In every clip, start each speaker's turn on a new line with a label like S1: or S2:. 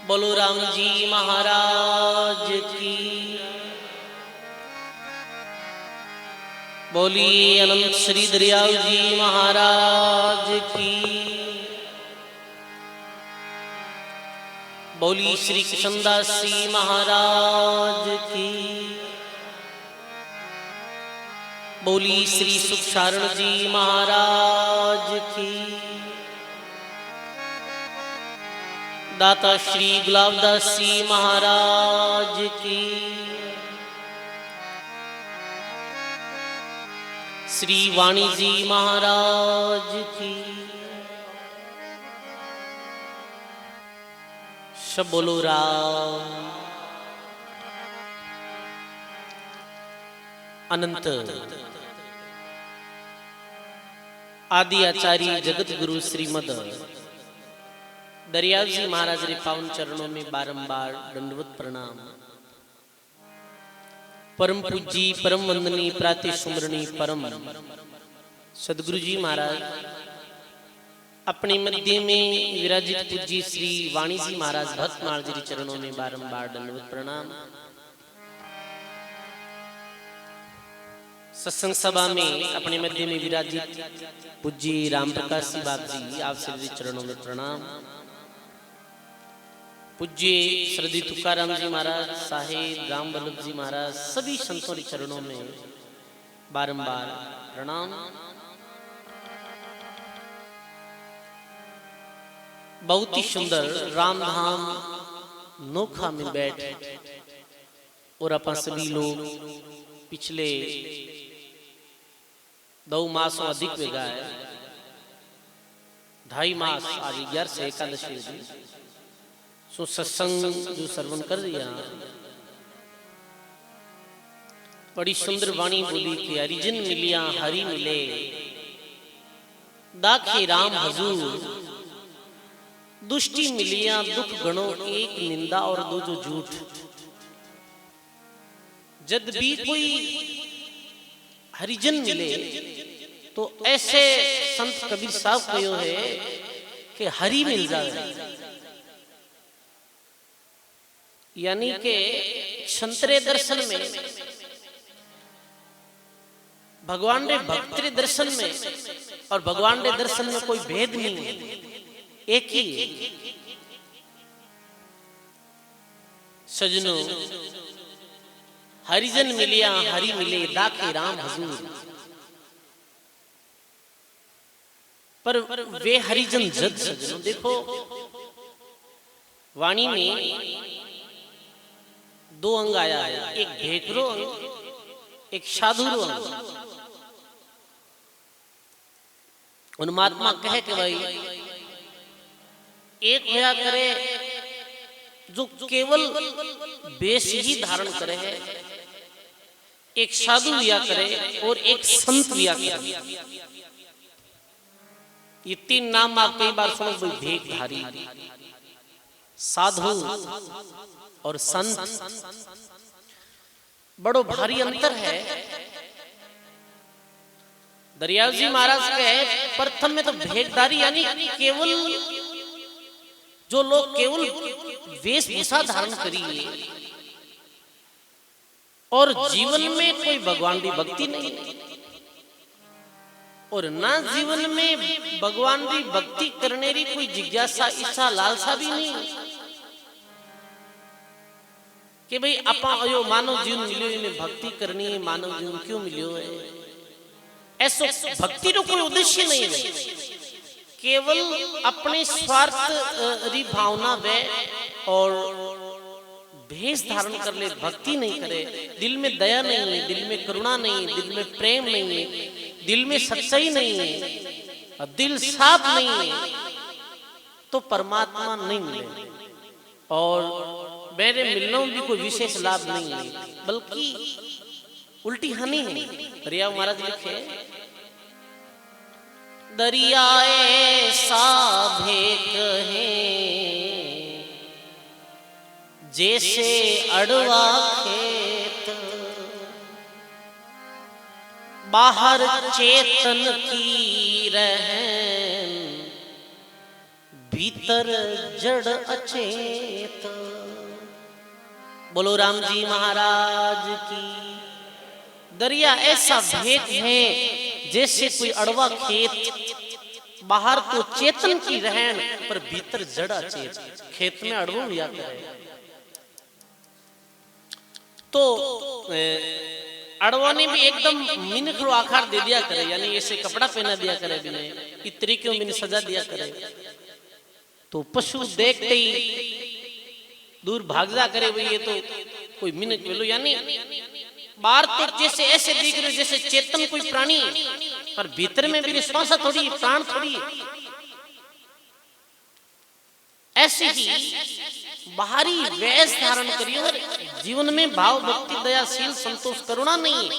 S1: बोलो राम जी महाराज की। बोलिए अनंत श्री दरियाव जी महाराज की। बोली श्री कृष्णदास जी महाराज की। बोली श्री सुखसारण जी महाराज की। दाता श्री गुलाबदास जी महाराज की। श्री वाणी जी महाराज की। सब बोलो राम। अनंत आदि आचार्य जगत गुरु श्रीमद दरियाव जी महाराज रे पावन चरणों में बारंबार दंडवत प्रणाम। परम पूजी परम वंदनी प्राति सुमरणी परम सदगुरु जी महाराज अपने मध्य में विराजित पूजी श्री वाणी जी महाराज भक्तमाल जी चरणों में बारंबार दंडवत प्रणाम। सत्संग सभा में अपने मध्य में विराजित पूजी राम प्रकाश जी बाप जी आप सभी चरणों में प्रणाम। पूज्य श्रद्धेय तुकाराम जी महाराज साहेब राम वल्लभ जी महाराज सभी संतों के चरणों में बारंबार प्रणाम। बहुत ही सुंदर राम धाम नोखा में बैठ और अपन सभी लोग पिछले 2 मासों अधिक वे गए 2.5 मास आज 11 से एकादशी सो सत्संग जो श्रवण कर दिया बड़ी सुंदर वाणी बोली कि हरिजन मिलिया हरि मिले दाखे राम हजूर दुष्टि मिलिया दुख गणो एक निंदा और दो जो झूठ। जब भी कोई हरिजन मिले तो ऐसे संत कबीर साहब कहो है कि हरि मिल जाए, यानी के संतरे दर्शन में भगवान रे भक्त रे दर्शन में और भगवान रे दर्शन में कोई भेद नहीं है, एक ही है। सजनों हरिजन मिलिया हरि मिले दाखे राम हजूर। पर वे हरिजन जद सजनों देखो वाणी में 2 अंग आया है, एक भेकरो अंग एक साधुरो अंग। उन महात्मा कहे कि भाई एक होया करे जो केवल वेश ही धारण करे है, एक साधु हुआ करे और एक संत हुआ करे। ये 3 नाम आप कई बार सुनो, कोई भेकधारी साधु और संत, बड़ो भारी अंतर है। दरियाव जी महाराज कहे प्रथम में तो भेकधारी यानी केवल जो लोग केवल वेशभूषा धारण करिए और जीवन में कोई भगवान की भक्ति नहीं और ना जीवन में भगवान की भक्ति करने की कोई जिज्ञासा इच्छा लालसा भी नहीं कि भाई आपा यो मानव जीवन मिलियो इन्हें भक्ति करनी है, मानव जीवन क्यों मिलियो है। ऐसा भक्ति रो कोई उद्देश्य नहीं है, केवल अपने स्वार्थ री भावना वे और भेष धारण कर ले, भक्ति नहीं करे, दिल में दया नहीं है, दिल में करुणा नहीं है, दिल में प्रेम नहीं है, दिल में सच्चाई नहीं है, दिल साफ नहीं है तो परमात्मा नहीं मिले और मेरे मिलने में भी कोई विशेष लाभ नहीं है, बल्कि उल्टी हानि है। दरिया महाराज लिखे दरियाए सा भेक है जैसे अड़वा खेत, बाहर चेतन की रहन भीतर जड़ अचेत। बोलो राम जी महाराज की। दरिया ऐसा भेद है जैसे कोई अड़वा खेत, बाहर तो चेतन की रहन पर भीतर जड़ अचेत। खेत में अड़वो लिया करे तो अड़वा ने भी एकदम मिनखड़ो आकार दे दिया करे, यानी ऐसे कपड़ा पहना दिया करे, बिना इस तरीके में सजा दिया करे, तो पशु देखते ही दूर भाग जा करे, भाई ये तो कोई मिनख लो, यानी बाहर तो जैसे ऐसे दिख रहे जैसे चेतन कोई प्राणी, पर भीतर में भी श्वास थोड़ी, प्राण थोड़ी। ऐसे ही बाहरी वेश धारण करियो, जीवन में भाव भक्ति दयाशील संतोष करुणा नहीं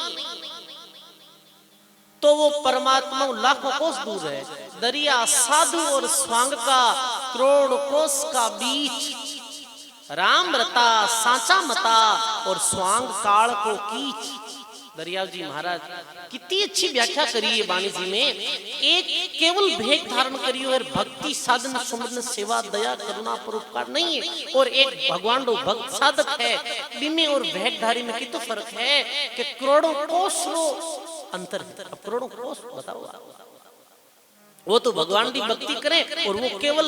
S1: तो वो परमात्मा लाखों कोस दूर है। दरिया साधु और स्वांग का करोड़ कोस का बीच, राम रता सांचा मता और स्वांग काल को कीच। दरियाव जी महाराज कितनी अच्छी व्याख्या करी है वाणी जी में। एक केवल भेद धारण करियो है, भक्ति साधन सुमरन सेवा दया करुणा परोपकार नहीं है, और एक भगवान रो भक्त साधक है। बिमे और भेदधारी में कितना फर्क है कि करोड़ों कोस रो अंतर। अब करोड़ों कोस बताओ, वो तो भगवान की भक्ति करे और वो केवल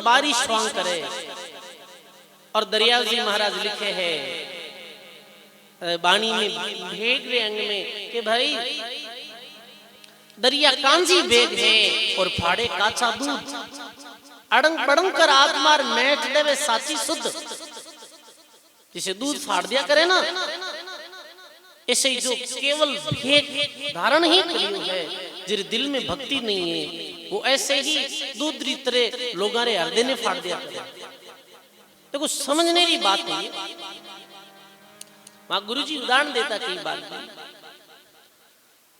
S1: बारिश स्वांग करे। और दरियाव जी महाराज लिखे हैं बाणी में भेग रे अंग में कि भाई दरिया कांजी बेग है और फाड़े काचा दूध, अड़ंग पड़ंग कर आत्मार मैठ देवे साची शुद्ध। जिसे दूध फाड़ दिया करे ना, ऐसे ही जो केवल भेद धारण ही करियो है, जिस दिल में भक्ति नहीं है, वो ऐसे ही दूध री तरह लोगों रे हृदय ने फाड़ दिया करे। देखो समझने की बात है, वहां गुरु जी उदाहरण देता कई बार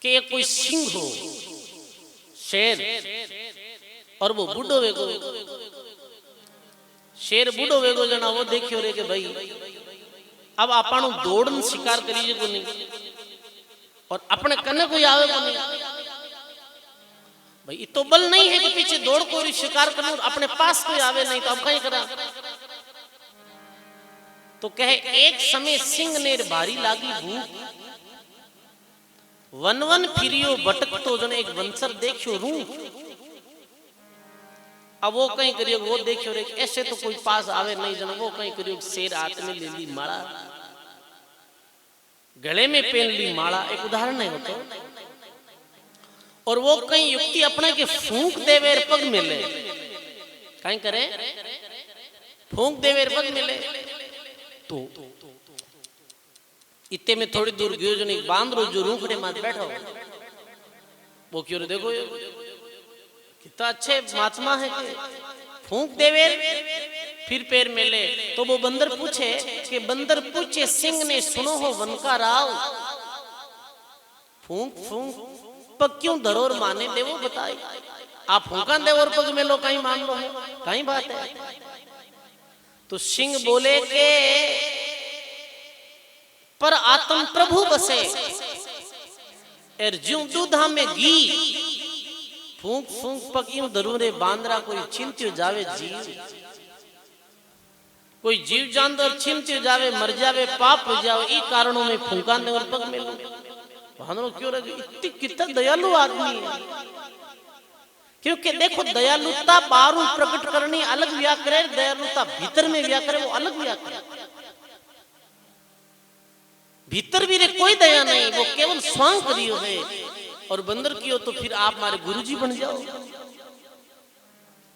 S1: कि कोई सिंह हो, शेर, और वो बूढ़ो वेगो, शेर बूढ़ो वेगो जना वो देखियो रे कि भाई अब आपनो दौड़न शिकार करिए को नहीं, और अपने कने कोई आवे को नहीं, भाई इतो बल नहीं है कि पीछे दौड़ कोई शिकार करने और अपने पास कोई आवे नहीं, तो अब कहीं करा। तो कहे एक समय सिंह ने भारी लागी भूख, वन वन फिरियो भटक तो जने एक वंसर देखियो रू। अब वो कहीं करियो, वो देखियो रे ऐसे तो कोई पास आवे नहीं जन, वो कहीं करियो शेर हाथ में ले ली माला, गले में पहन ली माला, एक उदाहरण है वो तो। और वो कहीं युक्ति अपने के फूंक देवे पग मिले, कहीं करे फूंक देवे पग मिले, तो इतने में थोड़ी दूर गयो जो एक बांदरो जो रूखड़े मार बैठा, वो क्यों रे देखो कितना अच्छे महात्मा है कि फूंक देवे फिर पैर मेले। तो वो बंदर पूछे कि बंदर पूछे सिंह ने सुनो हो वन का राव, फूंक फूंक पग क्यों धरोर माने दे वो बताई। आप फूंका दे और पग मेलो कहीं मान लो है, कहीं बात है। तो सिंह बोले के पर आत्म प्रभु बसे एर ज्यों दूधा में घी, फूंक फूंक पकियों धरूरे बांदरा कोई चिंत्यो जावे जीव, कोई जीव जानवर चिंत्यो जावे मर जावे पाप हो जावे, ई कारणों में फूंका ने और पग में लो। भानरो क्यों रहे, इतनी कितना दयालु आदमी है। क्योंकि देखो दयालुता बाहर प्रकट करनी अलग व्याकरे, दयालुता भीतर में व्याकरे वो अलग व्याकरे। भीतर भी रे कोई दया नहीं, वो केवल स्वांग करियो है। और बंदर कियो तो फिर आप हमारे गुरुजी बन जाओ,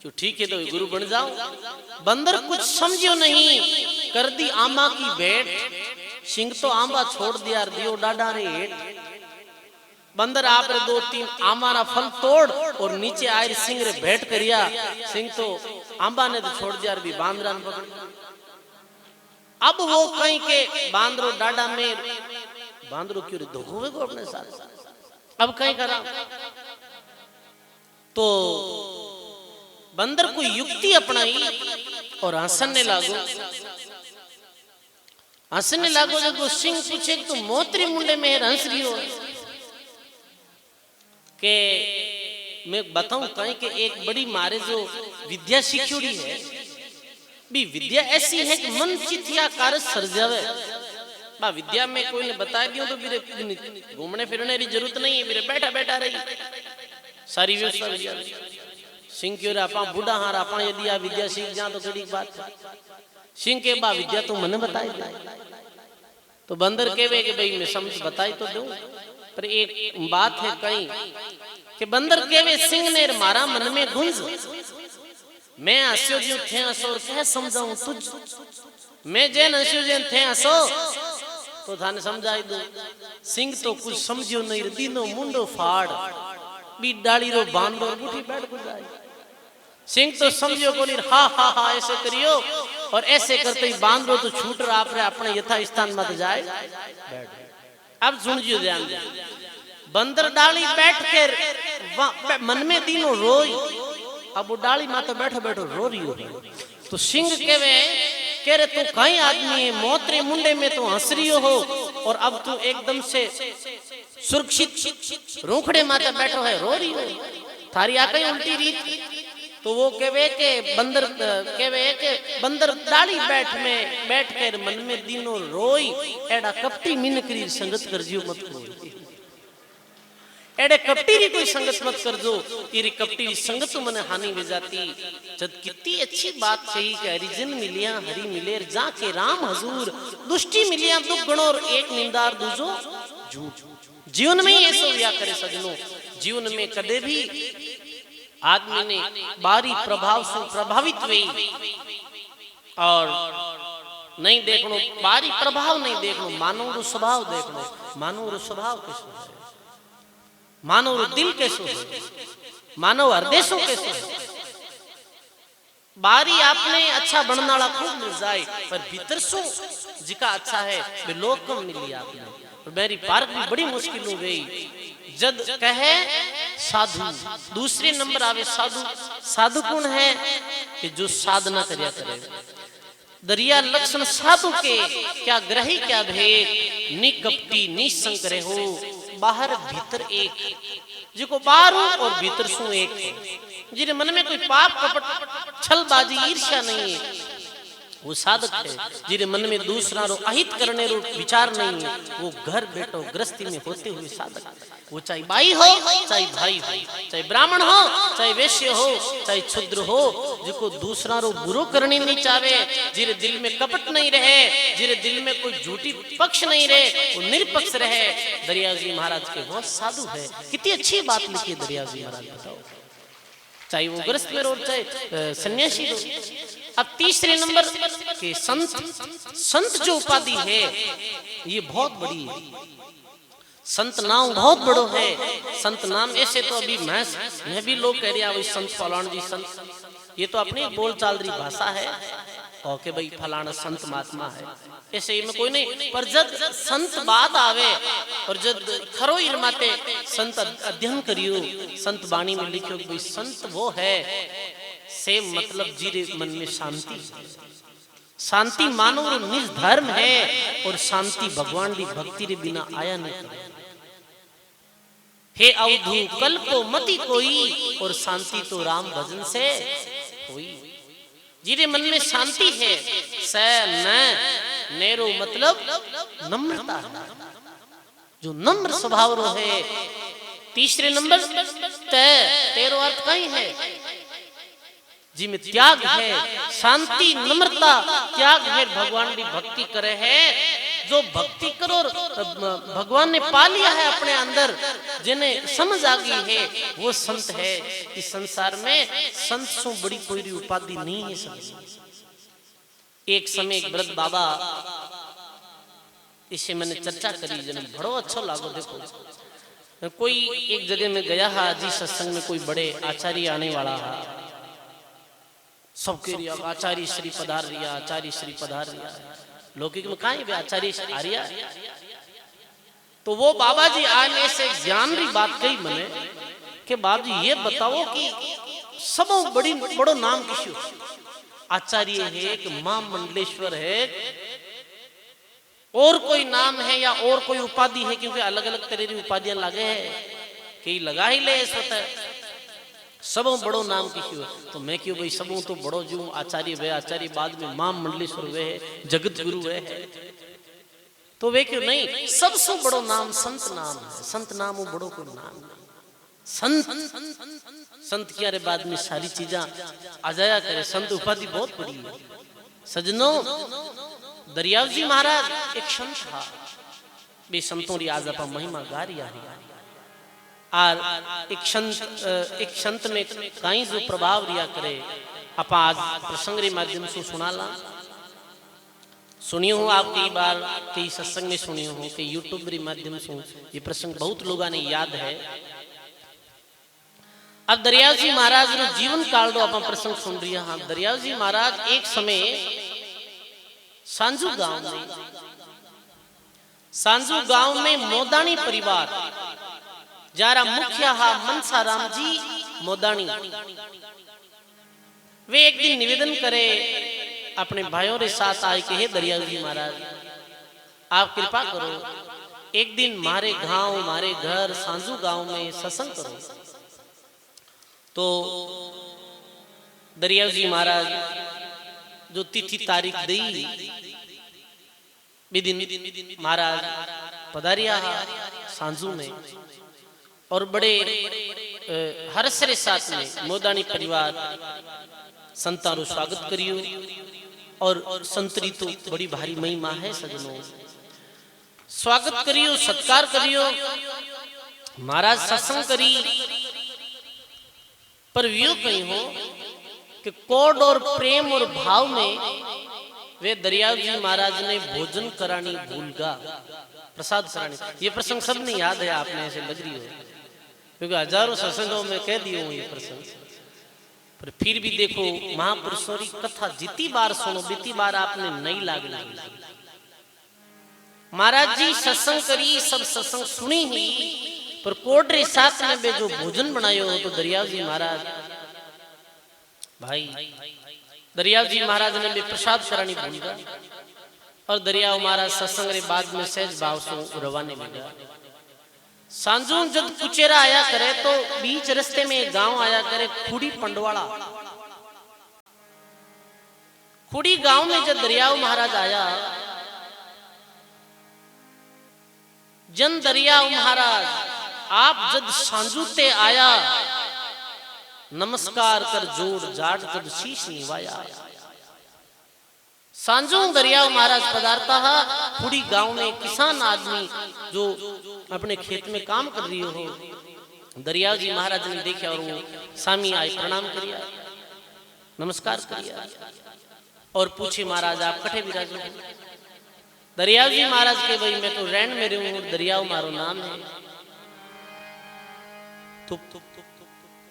S1: क्यों ठीक है तो गुरु बन जाओ। बंदर कुछ समझियो नहीं, कर दी आमा की भेंट, सिंह तो आंबा छोड़ दिया दियो डाडा रे हेठ। बंदर आप रे दो तीन आमारा फल तोड़ और नीचे आए सिंह रे भेंट करिया, सिंह तो आंबा ने तो छोड़ दिया भी बांदरा ने पकड़। अब वो कहीं के बांदरो डाडा में बांदरो क्यों धोखे को अपने साथ, अब कहीं करा तो बंदर को युक्ति अपनाई और हंसने लागो। हंसने लागो जब सिंह पूछे तो मोतरी मुंडे में हंस रही हो के मैं बताऊं कहीं कि एक बड़ी मारे जो विद्या सीखी है भी विद्या ऐसी है कि मन चिथिया कार्य सर्जावे बा विद्या में कोई ने बता दियो तो मेरे घूमने फिरने की जरूरत नहीं है मेरे बैठा बैठा रही सारी व्यवस्था विद्या सिंह क्यों आपा बूढ़ा हार आपा यदि आ विद्या सीख जा तो कड़ी बात है सिंह के बा विद्या तो मने बताई तो बंदर कहवे कि भाई मैं समझ बताई तो दूं पर एक बात है कहीं कि बंदर कहवे सिंह ने मारा मन में गुंज मैं हस्यो जी थे हसो और कह समझाऊं तुझ मैं जैन हस्यो जी थे हसो तो थाने समझाई दो सिंह तो कुछ समझियो नहीं दीनो मुंडो फाड़ बी डाली रो बांधो गुठी बैठ गुजाई सिंह तो समझियो को नहीं हा हा हा ऐसे करियो और ऐसे करते ही बांध दो तो छूट रहा आप अपने यथा स्थान मत जाए अब सुनियो ध्यान दे बंदर डाली बैठ कर मन में दिनों रोई अब वो डाली माता बैठो बैठो रो रही हो तो सिंह कह रहे तू कहीं आदमी है मोतरे मुंडे में तो हंस रही हो और अब तू एकदम से सुरक्षित रोकड़े माता बैठो है रो रही हो थारी आ गई उल्टी रीत तो वो कहवे के बंदर डाली बैठ कर मन में दिनों रोई एड़ा कपटी मिनकरी संगत कर जियो मत को एड़े कपटी री कोई संगत मत कर दो तेरी कपटी री संगत मने हानि हो जाती जब कितनी अच्छी बात कही कि हरिजन मिलिया हरि मिलेर जाके राम हजूर दुष्टि मिलिया दुख गुण और एक निंदार दूजो झूठ जीवन में ही ऐसा व्या करे सजनों जीवन में कदे भी आदमी ने बारी प्रभाव से प्रभावित हुई और नहीं देखनो बारी प्रभाव नहीं देखनो मानव रो स्वभाव देखनो मानव रो स्वभाव कैसो है मानव रो दिल कैसो है मानव हृदय सो कैसो है बारी आपने अच्छा बनने वाला खूब मिल जाए पर भीतर सो जिका अच्छा है वे लोग कम मिली आपने और मेरी पार्क भी बड़ी मुश्किल हो गई जद कहे साधु दूसरे नंबर आवे साधु साधु कौन है कि जो साधना करिया करे दरिया लक्षण साधु के क्या ग्रही क्या भेद नि कपटी नि संकरे हो बाहर भीतर एक जिको बाहर और भीतर सु एक है जिन्हें मन में कोई पाप कपट छलबाजी ईर्ष्या नहीं है वो साधक है जिन्हें मन में दूसरा रो अहित करने रो विचार नहीं है वो घर बैठो गृहस्थी में होते हुए साधक वो चाहे बाई हो चाहे भाई हो चाहे ब्राह्मण हो चाहे वैश्य हो चाहे क्षुद्र हो जिको दूसरा रो बुरो करने नहीं चाहे जिरे दिल में कपट नहीं रहे जिरे दिल में कोई झूठी पक्ष नहीं रहे वो निरपक्ष रहे दरियाजी महाराज के बहुत साधु है कितनी अच्छी बात लिखी है दरियाजी महाराज बताओ चाहे वो गृहस्थ में हो चाहे सन्यासी हो अब तीसरे नंबर के संत जो उपाधि है ये बहुत बड़ी है संत नाम बहुत बड़ो है संत नाम ऐसे तो अभी मैं भी लोग कह रहे संत फलाना जी संत ये तो अपनी बोलचाल रही भाषा है और के भाई फलाना संत महात्मा है ऐसे ही में कोई नहीं पर जब संत बात आवे और जब खरो इरमाते संत अध्ययन करियो संत वाणी में लिखियो कोई संत वो है से मतलब जीरे मन में शांति शांति मानव निज धर्म है और शांति भगवान की भक्ति रे बिना आया नहीं हे अवधू कल्पो मति कोई और शांति तो राम भजन से हुई जिरे मन में शांति है स न नेरो मतलब नम्रता जो नम्र स्वभाव रो है तीसरे नंबर तेरो अर्थ कहीं है जिसमें त्याग है शांति नम्रता त्याग है भगवान की भक्ति करे है जो भक्ति करो भगवान ने पा लिया है अपने अंदर जिन्हें समझ आ गई है वो संत है इस संसार में संत से बड़ी कोई उपाधि नहीं है एक समय एक वृद्ध बाबा इसे मैंने चर्चा करी जन बड़ो अच्छा लागो देखो कोई एक जगह में गया है जी सत्संग में कोई बड़े आचार्य आने वाला है सबके रिया आचार्य श्री पधार रिया आचार्य श्री पधार रिया लौकिक में कहा है आचार्य आर्या तो वो बाबा जी आने से ज्ञान री बात कही मने कि बाबा जी ये बताओ कि सब बड़ो नाम किसी आचार्य है कि मां मंडलेश्वर है और कोई नाम है या और कोई उपाधि है क्योंकि अलग अलग तरह की उपाधियां लगे हैं कई लगा ही ले इस वक्त सबों बड़ो नाम किसी तो मैं क्यों भाई सबों तो बड़ो जो आचार्य वे आचार्य बाद में मां मंडलेश्वर वे जगत गुरु वे है तो वे क्यों नहीं सबसे बड़ो नाम संत नाम है। संत नाम वो बड़ो कोई नाम नहीं। संत की अरे बाद में सारी चीजा आ जाया करे। संत उपाधि बहुत बड़ी है सजनों। दरियाव जी महाराज एक संत था बे संतों री आज आप महिमा गा रही है। एक संत में कई जो प्रभाव रिया करे आप आज प्रसंग रे माध्यम से सुनाला। सुनियो हूँ आप कई बार कई सत्संग में सुनियो हूँ कई यूट्यूब रे माध्यम से ये प्रसंग बहुत लोगों ने याद है। अब दरियाव जी महाराज रो जीवन काल रो आप प्रसंग सुन रही हाँ। दरियाव जी महाराज एक समय सांजू गांव में मोदानी परिवार जारा मुखिया हा मनसाराम जी मोदानी वे एक दिन निवेदन करे अपने भाइयों के साथ आए कि हे दरियाव जी महाराज आप कृपा करो एक दिन मारे गांव मारे घर सांजू गांव में सत्संग करो। तो दरियाव जी महाराज जो तिथि तारीख दी बिदिन महाराज पधारिया सांजू में और बड़े हर्ष रे साथ में मोदानी परिवार संतान स्वागत करियो और संतरी तो बड़ी भारी महिमा है सजनों। स्वागत करियो सत्कार करियो महाराज सत्संग करी पर यो कहीं हो कि कोड और प्रेम और भाव में वे दरियाव जी महाराज ने भोजन करानी भूल गा प्रसाद करानी। ये प्रसंग सबने याद है आपने ऐसे लग रही हो क्योंकि हजारों सत्संगों में कह दिए हूं ये प्रसंग। पर फिर भी देखो महापुरुषों की कथा जितनी बार सुनो बीती बार आपने नहीं लागना। महाराज जी सत्संग करी सब सत्संग सुनी ही पर कोटरे साथ में बे जो भोजन बनायो हो तो दरियाव जी महाराज भाई दरियाव जी महाराज ने भी प्रसाद करानी भूल गया और दरियाव महाराज सत्संग रे बाद में सहज भाव से रवाने लगा। सांजू जब कुचेरा आया करे तो बीच रास्ते में गांव आया करे खुड़ी पंडवाड़ा। खुड़ी गांव में जब दरियाव महाराज आया जन दरियाव महाराज आप जब सांजू ते आया नमस्कार कर जोड़ जाट जब शीश निवाया। सांजू दरियाव महाराज पधारता है खुड़ी गांव में किसान आदमी जो अपने खेत में काम कर रही हो। दरियाव जी महाराज ने देखा और वो स्वामी आए प्रणाम करिया नमस्कार करिया और पूछे महाराज आप कठे विराज हो। दरियाव जी महाराज के भाई मैं तो रैन में रहूं दरियाव मारो नाम है। तो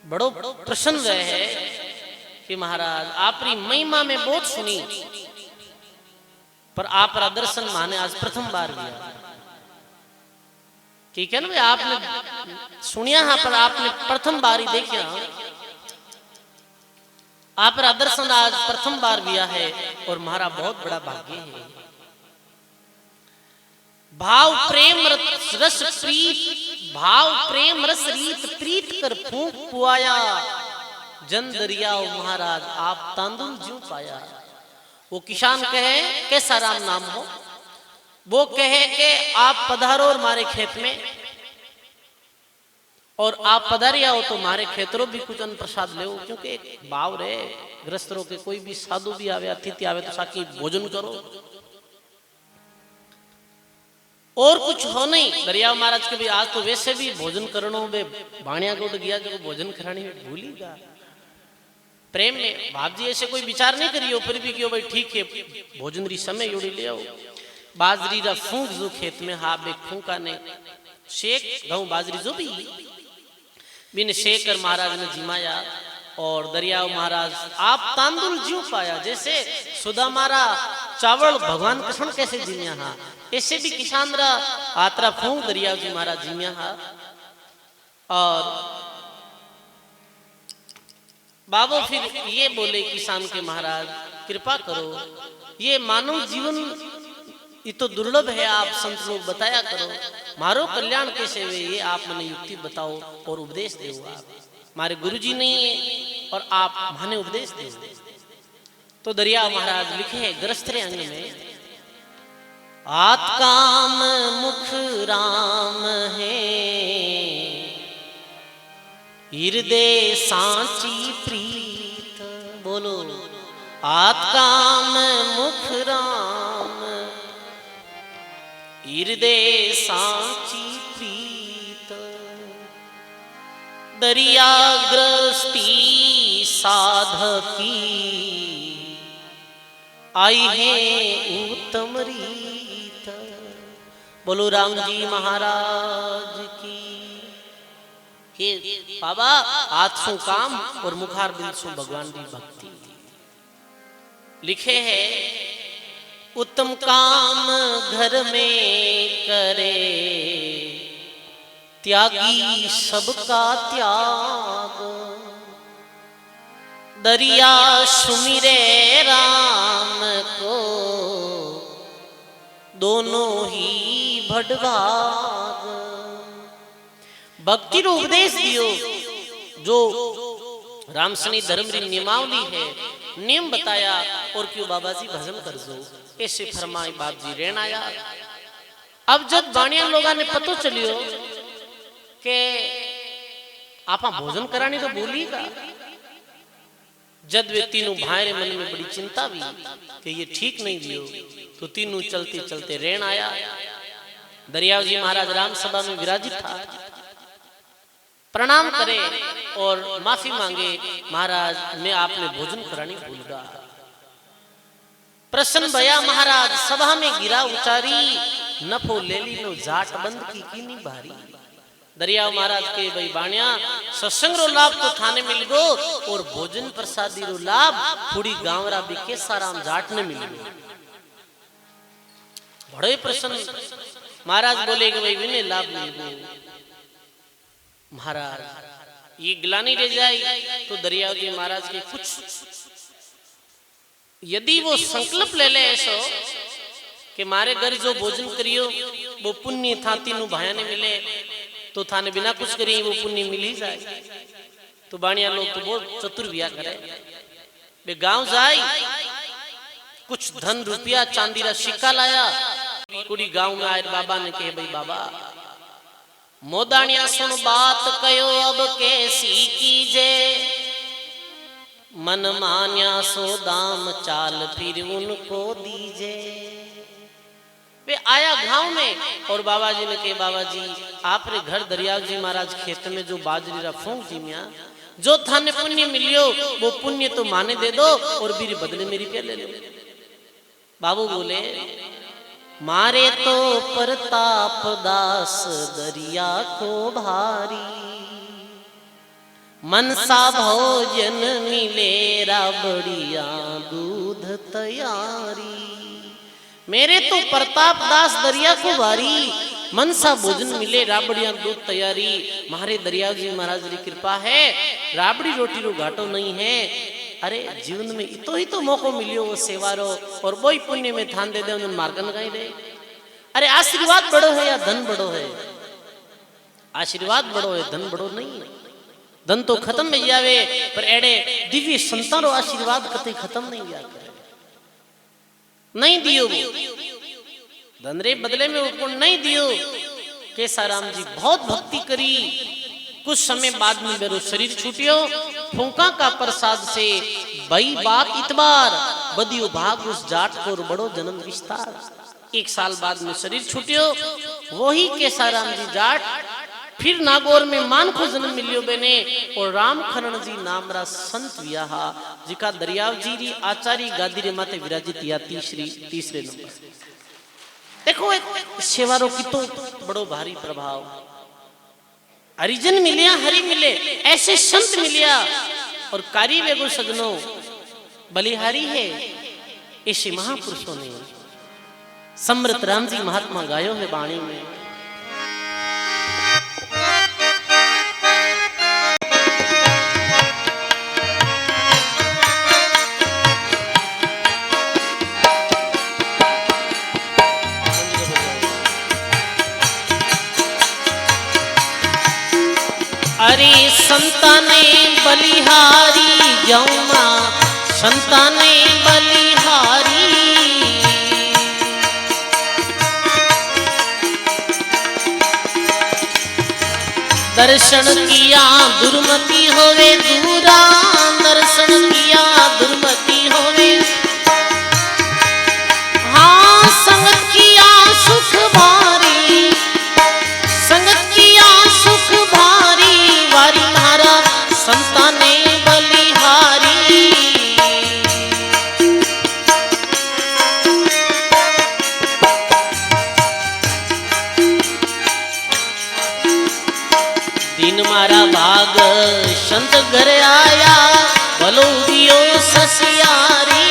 S1: बड़ो प्रसन्न रहे है कि महाराज आपरी महिमा में बहुत सुनी पर आप दर्शन माने आज प्रथम बार लिया। ठीक है ना भाई आपने सुनिया हाँ पर आपने प्रथम बार ही देखा आप दर्शन आज प्रथम बार लिया है और हमारा बहुत बड़ा भाग्य है। भाव प्रेम रस प्रीत भाव प्रेम रस रीत प्रीत कर फूंक पुआया जन दरियाव महाराज आप तांदुल ज्यों पाया। वो किसान कहे कैसा राम नाम हो वो कहे कि आप पधारो और मारे खेत में और आप पधारिया हो तो मारे खेतरों भी कुछ अन्न प्रसाद ले क्योंकि एक भाव रे ग्रस्तरों के कोई भी साधु भी आवे अतिथि आवे तो साकी भोजन करो और कुछ हो नहीं। दरियाव महाराज के भी आज तो वैसे भी भोजन करनो बे बाणिया गोट गया जो भोजन करानी भूलीगा प्रेम में भाव जी ऐसे कोई विचार नहीं करियो फिर भी क्यों भाई ठीक है भोजन री समय योड़ी ले आओ। बाजरी रा फूंक जो खेत में हा बे फूंका ने शेक गहूं बाजरी जो भी बिन शेक कर महाराज ने जिमाया और दरियाव महाराज आप तांदुल ज्यों पाया। जैसे सुधा मारा चावल भगवान कृष्ण कैसे जिम्या हा ऐसे भी किसान रा आतरा फूंक दरियाव जी महाराज जिम्या हा। और बाबू फिर ये बोले किसान के महाराज कृपा करो ये मानव जीवन ये तो दुर्लभ है आप संत लोग बताया करो मारो कल्याण कैसे वे ये आप मैंने युक्ति बताओ और उपदेश दो। आप हमारे गुरुजी नहीं है और आप माने उपदेश दे। तो दरिया महाराज लिखे हैं ग्रस्त्रे अंग में, आत काम मुख राम है, हृदय सांची प्रीत। बोलो, आत काम मुख राम, हृदय सांची प्रीत। दरिया ग्रस्ती साधकी, आई है उत्तम रीत। बोलो राम जी महाराज की। हे बाबा, हाथ सु काम और मुखार दिल सु भगवान की भक्ति। लिखे है, उत्तम काम घर में करे, त्यागी सबका त्याग। दरिया सुमिरे राम को, दोनों ही भडभाग। भक्ति रो उपदेश दियो, जो रामसनी धर्म री नियमावली है, नियम बताया। और क्यों बाबा जी भजन कर जो, ऐसे फरमाए बाप जी रेण आया। अब जब बाणिया लोगा ने पतो चलियो के आपा भोजन करानी तो बोली का, जब वे तीनों भाई मन में बड़ी चिंता भी कि ये ठीक नहीं दियो, तो तीनों चलते चलते रेण आया। दरिया जी महाराज राम सभा में विराजित था, प्रणाम करे और माफी मांगे, महाराज मैं आपने भोजन करानी भूल गया। प्रसन्न भया महाराज सभा में गिरा उचारी, नफो ले ली नो जाट बंद की नी भारी। दरिया महाराज के भाई बाणिया, सत्संग रो लाभ तो थाने मिल गो, और भोजन प्रसादी रो लाभ थोड़ी गांवरा भी के साराम जाट ने मिल गो। बड़े प्रसन्न महाराज बोले कि भाई विने लाभ मिल गो। महाराज ये गिलानी रह जाए तो दरिया जी महाराज के कुछ, यदि वो संकल्प ले ले ऐसो कि मारे घर जो भोजन करियो वो पुण्य था तीनों भाया ने मिले, तो थाने बिना कुछ करिए वो पुण्य मिल ही जाए। तो बाणिया लोग तो बहुत चतुर बिया करे, वे गांव जाए, कुछ धन रुपया चांदी रा सिक्का लाया। कुड़ी गांव में आए बाबा ने कहे, भाई बाबा मोदानिया सुन बात कयो अब कैसी कीजे, मन मान्या सो दाम चाल फिर उनको दीजे। वे आया गांव में और बाबा जी ने कहे, बाबा जी आपरे घर दरिया जी महाराज खेत में जो बाजरी रा फूंक जी मिया, जो थाने पुण्य मिलियो वो पुण्य तो माने दे दो और मेरी बदले मेरी पे ले लो। बाबू बोले, मारे तो प्रताप दास दरिया को भारी, मनसा भोजन मिले राबड़िया दूध तैयारी। मेरे तो प्रताप दास दरिया को भारी, मनसा भोजन मिले राबड़िया दूध तैयारी। मारे दरिया जी महाराज की कृपा है, राबड़ी रोटी रो घाटो नहीं है। अरे जीवन में इतो ही तो मौको मिलियो वो सेवारो, और वो ही पुण्य में थान दे दे उन मार्गन गई दे। अरे आशीर्वाद बड़ो है या धन बड़ो है? आशीर्वाद बड़ो है, धन बड़ो नहीं है। धन तो खत्म में जावे, पर एड़े दिव्य संतान रो आशीर्वाद कतई खत्म नहीं जा करे। नहीं दियो धन रे बदले में वो नहीं दियो। केसाराम जी बहुत भक्ति करी, कुछ समय बाद में मेरा शरीर छूटियो, फूंका का प्रसाद से बई बात इतबार, बदियो भाग उस जाट को बड़ो जन्म विस्तार। 1 साल बाद में शरीर छूटियो, वही केसाराम जी जाट फिर नागौर में मान को जन्म मिलियो बेने, और रामखरण जी नाम रा संत वियाहा, जिका दरियाव जी री आचार्य गादी रे माते विराजित या तीसरे नंबर। देखो एक सेवारो कितो बड़ो भारी प्रभाव। हरिजन मिलिया, हरि मिले, ऐसे संत मिलिया, और कारी वेगो सजनो बलिहारी है। ऐसे महापुरुषों ने समृत राम जी महात्मा गायो है बाणी में। अरे संताने बलिहारी जाऊं मां संताने बलिहारी। दर्शन किया दुर्मति होवे दूरा, दर्शन किया दुर्मति होवे। हाँ संगत किया सुख भारी, संगत किया सुख भारी, वारी मारा संताने बलिहारी। दिन मारा भाग संत घर आया, भलो दियो ससियारी।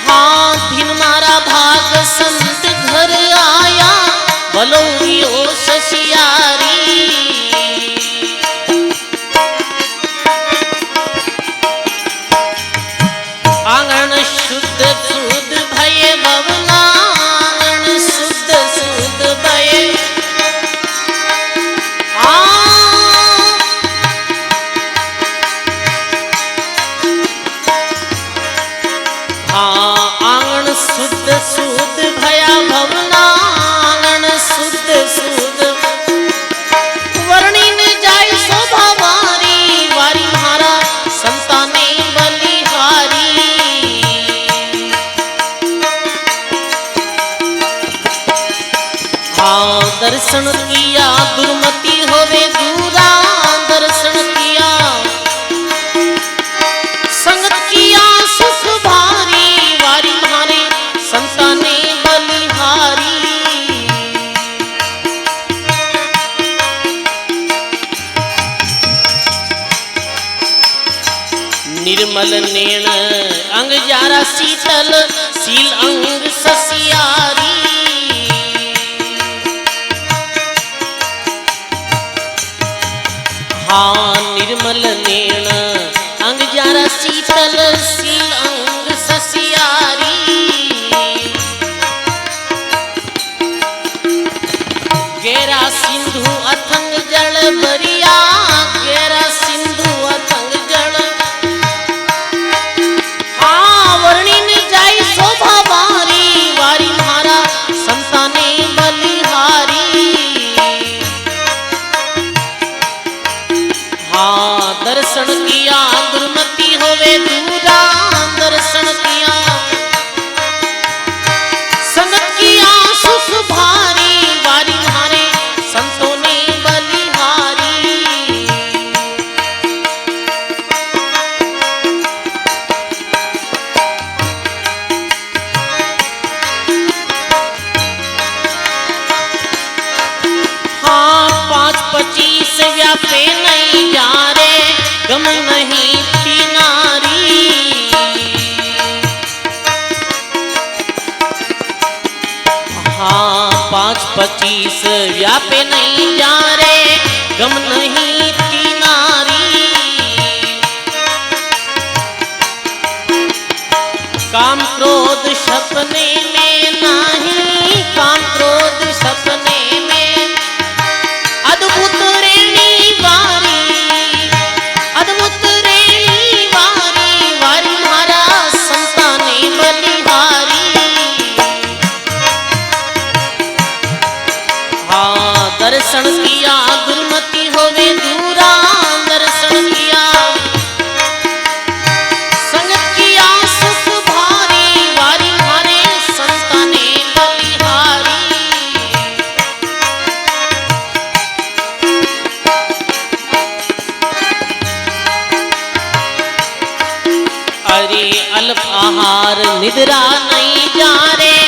S1: हाँ दिन मारा भाग संत घर आया, भलो दियो ससियारी। आंगन शुद्ध शुद्ध भय भवना, शुद्ध शुद्ध भय। हाँ आंगन शुद्ध शुद्ध भया भवना, आंगन शुद्ध शुद्ध। वर्णी ने जाय शोभा वारी, वारी मारा संताने बलिहारी। हाँ दर्शन किया दुर्मति होवे दूरा, दर्शन किया संगत किया सुख भारी, वारी मारे संताने बलिहारी। निर्मल नैन अंग जारा शीतल, सील अंग ससियारी। हाँ निर्मल नैन अंग जारा शीतल, सील अंग ससियारी। गहरा सिंधु अथंग जल बरिया, गहरा सिंधु अथंग जल। हाँ वर्णी ने जाई शोभा वारी, वारी मारा संताने बलिहारी। हाँ दर्शन किया दुर्मति होवे दूरा, दर्शन किया संगत किया सुख भारी, वारी मारे संतों ने बलिहारी। हाँ 5-25 व्यापे नहीं जा रे, गम नहीं थी नारी। हाँ 5-25 व्यापे नहीं जा रे, गम नहीं थी नारी। काम क्रोध सपने में नहीं, काम क्रोध सपने में। अद्भुत रेणी वारी, अद्भुत रेणी वारी, वारी मारा संताने बलिहारी। हाँ दर्शन किया दुर्मति होवे दूरा, दर्शन किया संगत किया सुख भारी, वारी मारे संताने बलिहारी। अरे अल्प आहार निद्रा नहीं जा रे।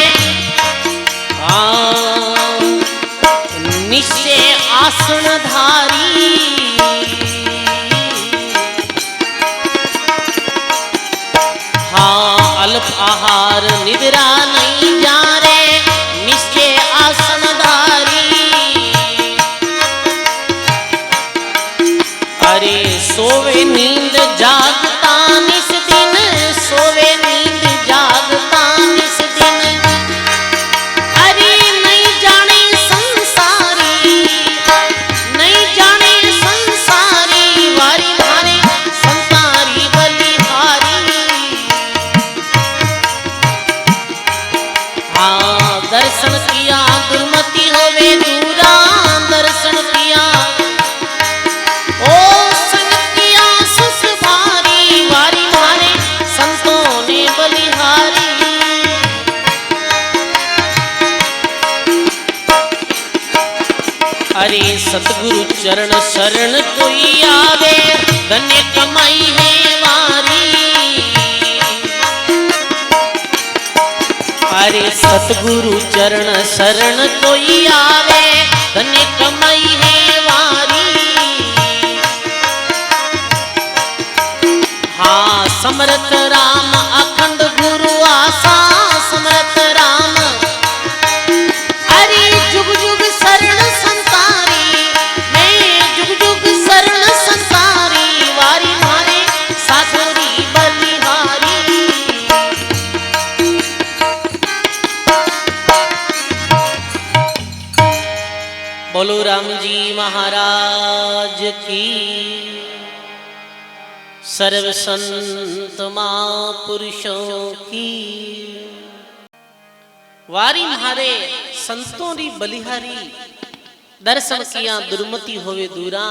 S1: निश्चय आसन धारी। हाँ अल्प आहार निद्रा नहीं जा रे, निश्चय आसन धारी। अरे सोवे नींद जागता निस दिन, सोवे नींद जागता निस दिन। अरे नहीं जाने धन्य कमाई है वारी। अरे सतगुरु चरण शरण कोई आवे, धन्य कमाई है वारी। हाँ समर्थ राम अखंड गुरु आसा, समर्थ राम अरे जुग जुग शरण संतारी, मैं जुग जुग शरण संतारी, वारी मारे सासुरी बलिहारी। बोलो राम जी महाराज की, सर्व संत महापुरुषों की। वारी म्हारे संतों री बलिहारी, दर्शन किया दुर्मति होवे दूरा,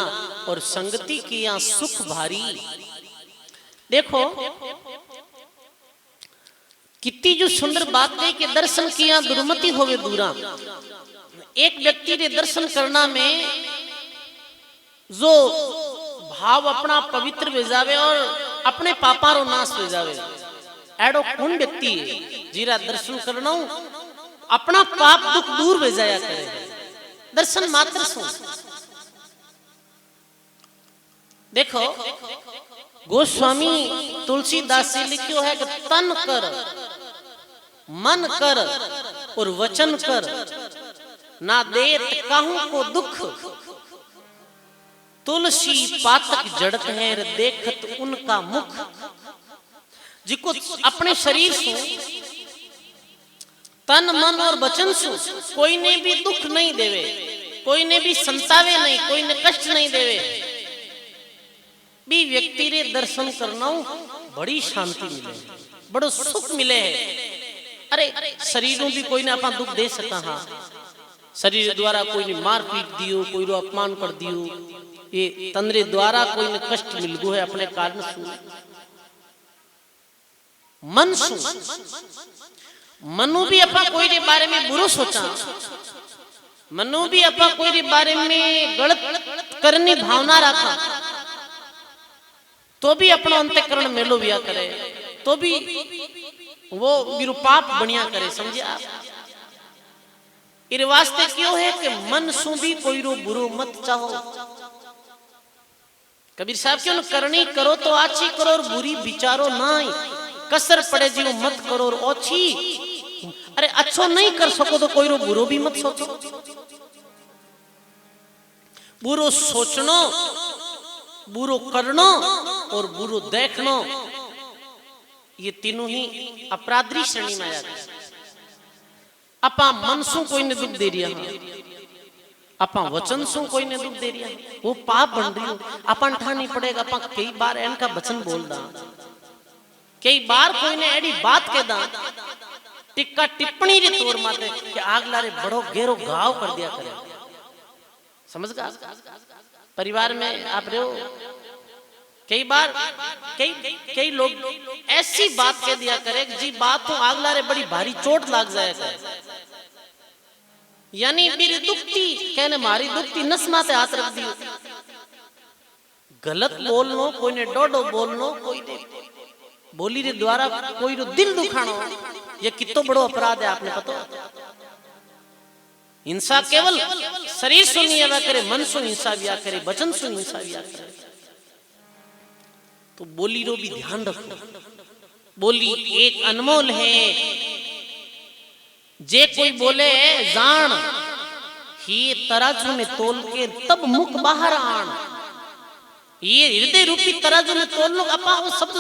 S1: और संगति किया सुख भारी। देखो कितनी जो सुंदर बात है कि दर्शन किया दुर्मति होवे दूरा। एक व्यक्ति ने दर्शन करना में जो भाव अपना पवित्र भेजावे और अपने पापा रो नाश भेजावे, एडो कौन व्यक्ति है जीरा दर्शन करना अपना पाप दुख दूर भेजाया करे, दर्शन मात्र सु। देखो गोस्वामी तुलसीदास जी लिखियो है कि तन कर मन कर और वचन कर, ना देत कहूं को दुख, तुलसी पातक जड़त है देखत उनका मुख। जिको अपने शरीर से तन मन और वचन से कोई ने भी दुख नहीं देवे, कोई ने भी संतावे नहीं, कोई ने कष्ट नहीं देवे, भी व्यक्ति रे दर्शन करना बड़ी शांति मिले, बड़ो सुख मिले है। अरे शरीरों भी कोई ने अपना दुख दे सका, हाँ शरीर द्वारा कोई ने मार पीट दियो, कोई रो अपमान कर दियो, ये तंद्रे द्वारा कोई ने कष्ट मिल गो है अपने कारण सु। मन सु मनु भी अपा कोई रे बारे में बुरो सोचा, मनु भी अपा कोई रे बारे में गलत करनी भावना रखा, तो भी अपना अंतःकरण मेलो बिया करे, तो भी वो विरूपाप बनिया करे। समझे आप? इस वास्ते क्यों है कि मन सु भी कोई रो बुरो मत चाहो। कबीर साहब क्यों न करनी करो तो अच्छी करो और बुरी विचारो ना, कसर पड़े जी मत करो और ओछी। अरे अच्छो नहीं कर सको तो कोई रो बुरो भी मत सोचो। बुरो सोचनो, बुरो करनो और बुरो देखनो, ये तीनों ही अपराधी श्रेणी में आ जाते हैं। अपा मन सु कोई ने दुख दे रिया, अपा वचन सु कोई ने दुख दे रिया, वो पाप बन रही हो। अपन ठानी पड़ेगा, अपा कई बार इनका वचन बोल दा, कई बार कोई ने एडी बात कह दा, टिक्का टिप्पणी रे तोड़ माते कि आगला रे बड़ो गहरो घाव कर दिया करे। समझ गा? परिवार में आप रहो, कई बार कई लोग ऐसी बात कह दिया करे जी बात तो आगला रे बड़ी भारी चोट लाग जाए करे, यानी मेरी दुखती कहने मारी दुखती नस माते हाथ रख दियो। गलत बोलनो, कोई ने डोडो बोलनो, कोई ने बोली रे द्वारा कोई रो दिल दुखानो, ये कितो बड़ो अपराध है आपने पता? हिंसा केवल शरीर सु नहीं आया करे, मन सु हिंसा भी आ करे, वचन सु हिंसा भी आ करे। तो बोली रो भी ध्यान रखो, बोली एक अनमोल है। जे कोई बोले जान ही तराजू में तोल के तब मुख बाहर आन, ये हृदय रूपी तराजू में तोल लो। अपा वो शब्द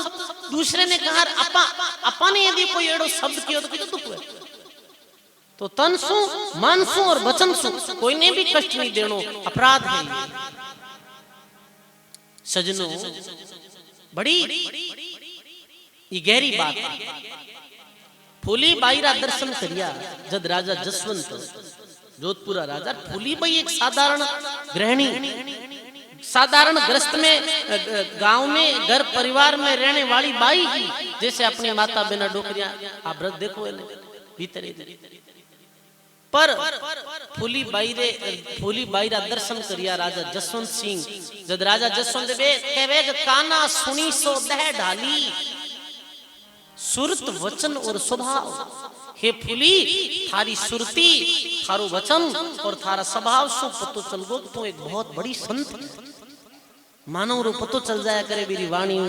S1: दूसरे ने कहा, अपा ने यदि कोई एड़ो शब्द किया तो कितना दुख है। तो तन सु मन सु और वचन सु कोई ने भी कष्ट नहीं देनो, अपराध है। सजनों बड़ी ये गहरी बात है। फूली बाई रा दर्शन करिया जद राजा जसवंत जोधपुरा राजा, फूली बाई एक साधारण गृहिणी, साधारण ग्रस्त में गांव में घर परिवार में रहने वाली बाई ही, जैसे अपनी माता बिना डोकरिया। आप व्रत देखो भीतर पर फूली बाई रा दर्शन करिया राजा जसवंत सिंह। जब राजा जसवंत कहवे काना सुनी सो दह ढाली, सुरत वचन और स्वभाव। हे फूली, थारी सुरती, थारो वचन और थारा स्वभाव सो पतो चल गो तो एक बहुत बड़ी संत मानव रो पतो चल जाया करे। मेरी वाणी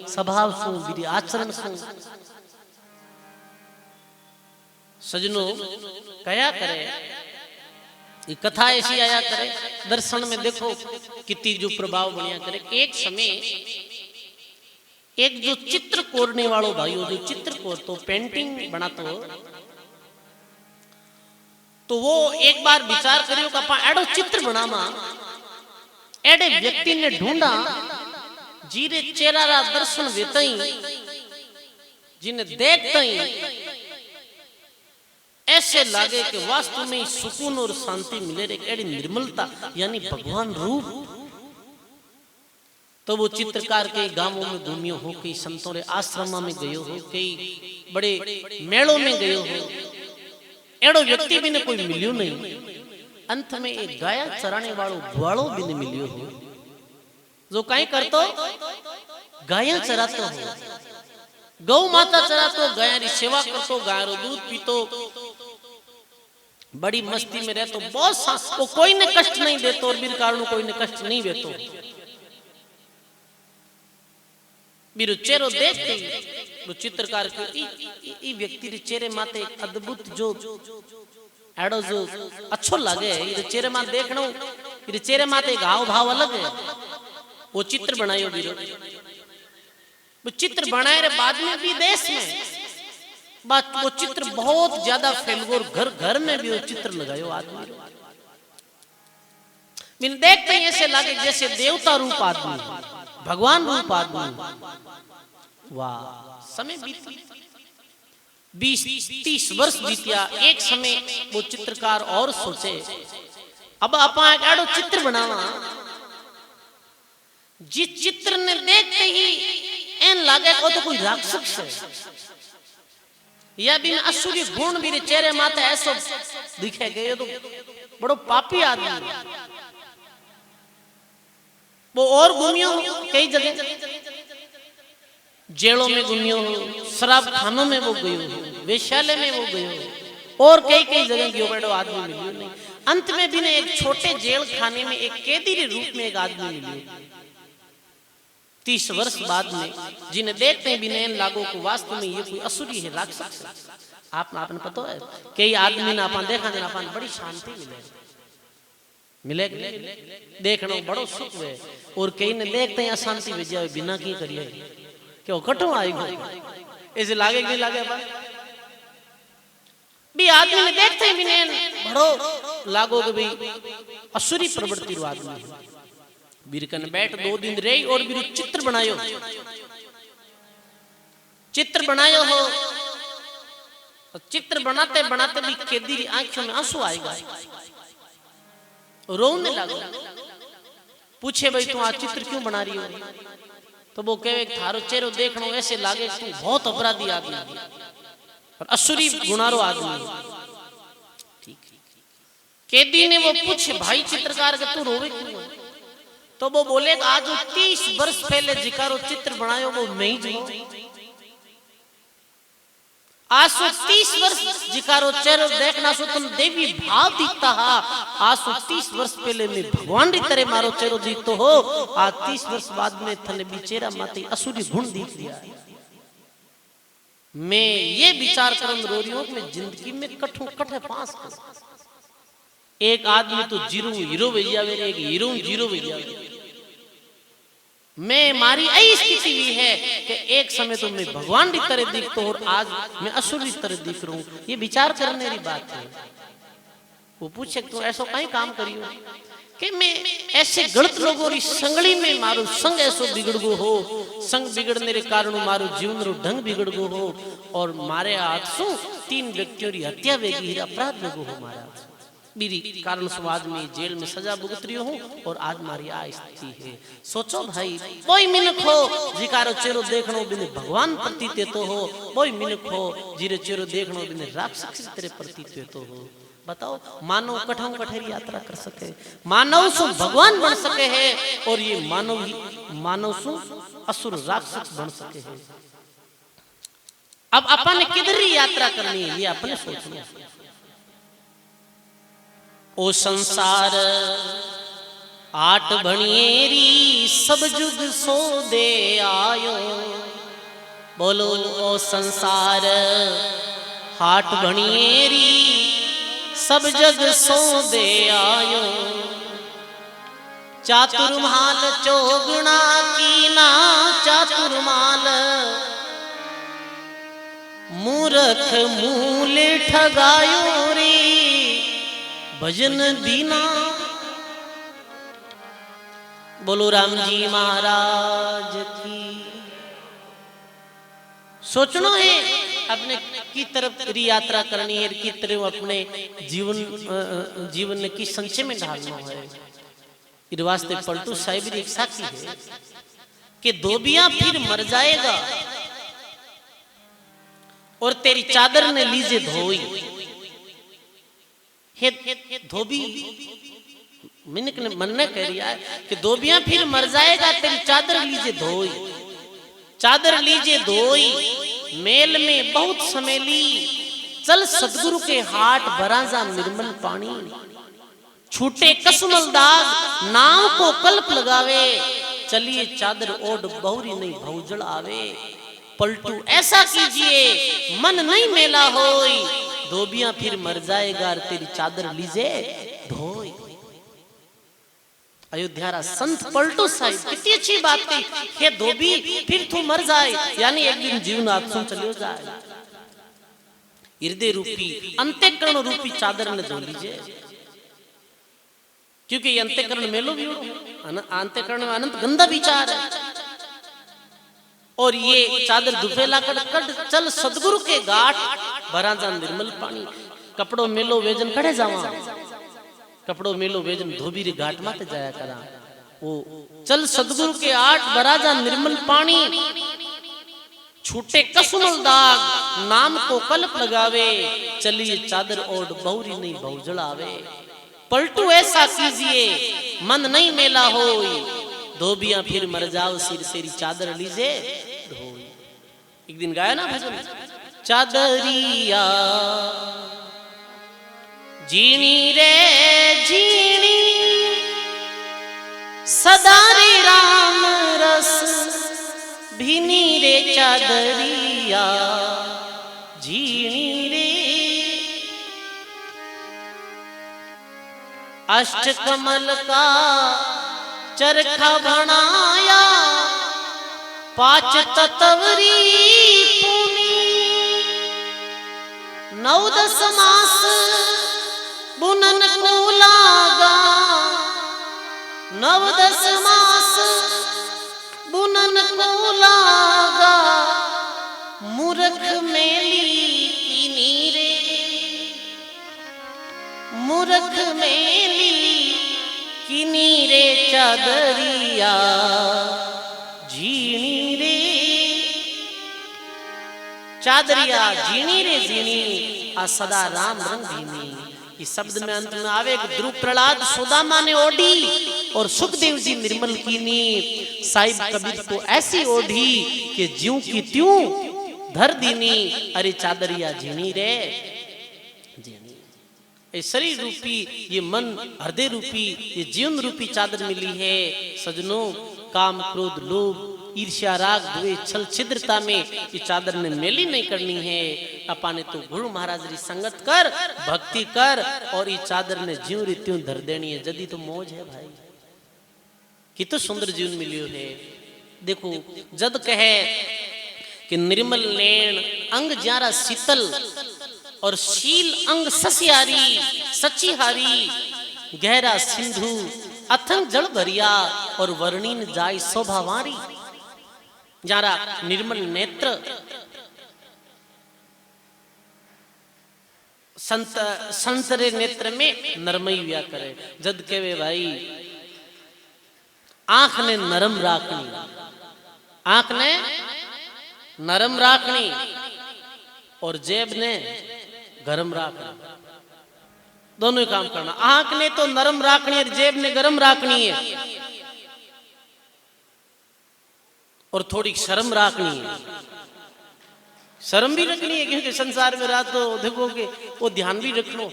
S1: स्वभाव सो, मेरी आचरण सो। सजनो कया करे, ये कथा ऐसी आया करे, दर्शन में देखो कितनी जो प्रभाव बनिया करे। एक समय एक जो चित्र कोरने वालों भाइयों, जो चित्र कोरतो, पेंटिंग बनातो, तो वो एक बार विचार करियो कि एडो चित्र बनावा। एडे व्यक्ति ने ढूंढा जीरे चेहरा रा दर्शन वेतई, जिन्हें देखतई ऐसे लागे कि वास्तव में सुकून और शांति मिले रे, एडी निर्मलता यानी भगवान रूप। तो वो चित्रकार के गांवों में घूमियो हो, कई संतों रे आश्रम में गयो हो, कई बड़े मेलों में गयो हो, एड़ो व्यक्ति भी ने कोई मिलियो नहीं। अंत में एक गाया चराने वालों ग्वालो भी ने मिलियो हो, जो कहीं करतो गाया चरातो हो, गौ माता चरातो, गाया री सेवा करतो, गाय रो दूध पीतो, बड़ी मस्ती में रहतो, बहुत वो कोई ने कष्ट नहीं देतो और बिर कारण कोई ने कष्ट नहीं देतो। बिरु चेहरो देखते ही वो चित्रकार को ई व्यक्ति रे चेहरे माते एक अद्भुत जो एडो जो अच्छो लगे, ये चेहरे माते देखनो, ये चेहरे माते घाव भाव अलग है। वो चित्र बनायो बिरु, वो चित्र बनाए रे बाद में विदेश में बात वो चित्र बहुत ज्यादा फैल गयो, घर घर में भी वो चित्र लगायो आदमी। बिन देखते ही ऐसे लगे जैसे देवता रूप आदमी, भगवान रूप आदमी। वाह, समय बीती 20-30 वर्ष बीतिया। एक समय वो चित्रकार और सोचे अब आपा एक एडो चित्र बनावा जिस चित्र ने देखते ही एन लागे वो तो कोई राक्षस है, या बिन असुरी गुण मेरे चेहरे माथे ऐसा दिखे गए तो बड़ो पापी आदमी। वो और घूमियो कई जगह, जेलों में घूमियो, शराब खानों में वो गयो, वेश्यालय में वो गयो, और कई कई जगह गयो, बड़ो आदमी मिलियो नहीं। अंत में भी ने एक छोटे जेल खाने में एक कैदी के रूप में एक आदमी मिलियो। 30 वर्ष बाद में जिन्हें देखते भी नहीं लागो को वास्तव में ये कोई असुरी है, राक्षस है। आपने पता है कई आदमी ने अपन देखा ना, अपन बड़ी शांति मिले देखना बड़ो सुख है, और कई ने देखते हैं अशांति भेजा बिना की करिए क्यों कटो आएगा ऐसे लागे नहीं लागे अपन भी आदमी ने देखते ही भी नहीं बड़ो लागो कि भाई असुरी प्रवृत्ति रो आदमी। बिरकन बैठ 2 दिन रही और बिरु चित्र बनायो, चित्र बनायो हो, चित्र बनाते बनाते भी कैदी की आंखों में आंसू आएगा, रोने लगा। पूछे भाई तू आज चित्र क्यों बना रही हो? तो वो कहे थारो चेहरो देखनो ऐसे लागे तू बहुत अपराधी आदमी और असुरी गुणारो आदमी। ठीक कैदी ने वो पूछे भाई चित्रकार के तू रोवे क्यों? तो वो बोले आज 30 वर्ष पहले जिकारो चित्र बनायो वो मैं ही जो आज 30 वर्ष जिकारो चेहरो देखना सो तुम देवी भाव दिखता हा। आज 30 वर्ष पहले मैं भगवान री तरह मारो चेहरो दिखतो हो, आज 30 वर्ष बाद में थने बिचेरा माते असुरी गुण दिख दिया। मैं ये विचार करन रो रही हूं कि मैं जिंदगी में कठू कठे पास कर। एक आदमी तो जीरो हीरो भैया वे, एक हीरो जीरो भैया। मैं मारी ऐसी स्थिति भी है कि एक समय तो मैं भगवान की तरह दिखता और आज मैं असुर की तरह दिख रहा हूं। ये विचार करने की बात है। वो पूछे तो ऐसा कहीं काम करियो कि मैं ऐसे गलत लोगों की संगली में मारू संग ऐसो बिगड़ गो हो, संग बिगड़ने के कारण मारू जीवन रो ढंग बिगड़ गो हो और मारे हाथ सो 3 व्यक्तियों की हत्या वेगी अपराध लगो हो मारा मेरी कारण समाज में जेल में सजा भुगत रही हूँ और आज मारी आ स्थिति है। सोचो भाई कोई मिनख हो जिकारो चेहरो देखनो बिने भगवान प्रतीत तो हो, कोई मिनख हो जिरे चेहरो देखनो बिने राक्षस की तरह प्रतीत तो हो। बताओ, मानव कठम कठेरी यात्रा कर सके, मानव सु भगवान बन सके है, और ये मानव सु असुर राक्षस बन सके है। अब अपन किधर यात्रा करनी है, ये अपने सोचना। ओ संसार आठ भणियेरी सब जुग सो दे आयो। बोलो ओ संसार हाट भणियेरी सब जग सो दे आयो। चातुर्माल चोगुना कीना चातुर्माल, मूर्ख मूल ठगायो रे भजन दीना। बोलो राम जी महाराज की। सोचना है अपने की तरफ यात्रा करनी है, की तरफ अपने जीवन की संचय में ढालना है। इस वास्ते पलटू साहिब एक साक्षी है कि धोबिया फिर मर जाएगा और तेरी चादर ने लीजे धोई। धोबी मिनक ने मन ने कह रिया है कि धोबिया फिर मर जाएगा, तेरी चादर लीजे धोई। चादर लीजे धोई मेल में बहुत समेली, चल सदगुरु के हाट बराजा निर्मल पानी। छूटे कसमल दाग नाव को कल्प लगावे, चलिए चादर ओढ़ बहुरी नहीं भौजल आवे। पलटू ऐसा कीजिए मन नहीं मेला होई, धोबिया फिर मर जाएगा तेरी चादर लीजे धोई। अयोध्या संत पलटू साहिब कितनी अच्छी बात कही, हे धोबी फिर तू मर जाए, यानी एक दिन जीवन आत्म चले जाए। हृदय रूपी अंत्यकरण रूपी चादर ने धो लीजिए, क्योंकि ये अंत्यकरण मेलो भी अंत्यकरण में अनंत गंदा विचार है। और ये चादर दुफेला कट चल सदगुरु के घाट भराजा निर्मल पानी। कपड़ों मेलो वेजन कड़े जावा, कपड़ों मेलो वेजन धोबी रे घाट माते जाया करा। वो चल सदगुरु के आठ बराजा निर्मल पानी, छूटे कसुमल दाग नाम को कल्प लगावे, चलिए चादर ओढ़ बहुरी नहीं भौजल आवे। पलटू ऐसा कीजिए मन नहीं मेला होई, धोबिया फिर मर जाओ सिर तेरी चादर लीजे धोई। एक दिन गाया ना भजन, चादरिया जीनी रे जीनी सदा रे राम रस भीनी रे चादरिया जीनी रे। अष्ट कमल का चरखा बनाया, पांच तत्वरी पुनी, 9-10 मास बुनन को लागा, 9-10 मास बुनन को लागा। मूर्ख मेली कीनी रे, मूर्ख मेली कीनी रे चादरिया जीनी रे। चादरिया जीनी रे जीनी आ सदा राम रंग भीनी। इस शब्द में अंत में आवे ध्रुव प्रहलाद सुदामा ने ओढ़ी और सुखदेव जी निर्मल कीनी। साहिब कबीर को ऐसी ओढ़ी कि ज्यों की त्यों धर दीनी। अरे चादरिया जीनी रे जीनी। ये शरीर रूपी, ये मन हृदय रूपी, ये जीवन रूपी चादर मिली है सजनों। काम क्रोध लोभ ईर्ष्या राग द्वेष छल छिद्रता में ये चादर ने मेली नहीं करनी है। अपाने तो गुरु महाराज री संगत कर, भक्ति कर, और ये चादर ने ज्यों री त्यों धर देनी है। जदी तो मौज है भाई, कितना सुंदर जीवन मिलियो है। देखो जद कहे कि निर्मल नैन अंग ज्यारा शीतल और शील अंग ससियारी सच्चीहारी, गहरा सिंधु अथंग जल भरिया और वर्णीन जाय शोभावारी। जारा निर्मल नेत्र संतरे नेत्र में नरमई व्या करे। जद केवे भाई आंख ने नरम राखनी, आंख ने नरम राखनी और जेब ने गरम राखनी। दोनों ही काम करना। आंख ने तो नरम राखनी है, जेब ने गरम राखनी है, और थोड़ी शर्म राखनी है। शर्म भी रखनी है क्योंकि संसार में रात तो देखोगे, वो ध्यान भी रख लो।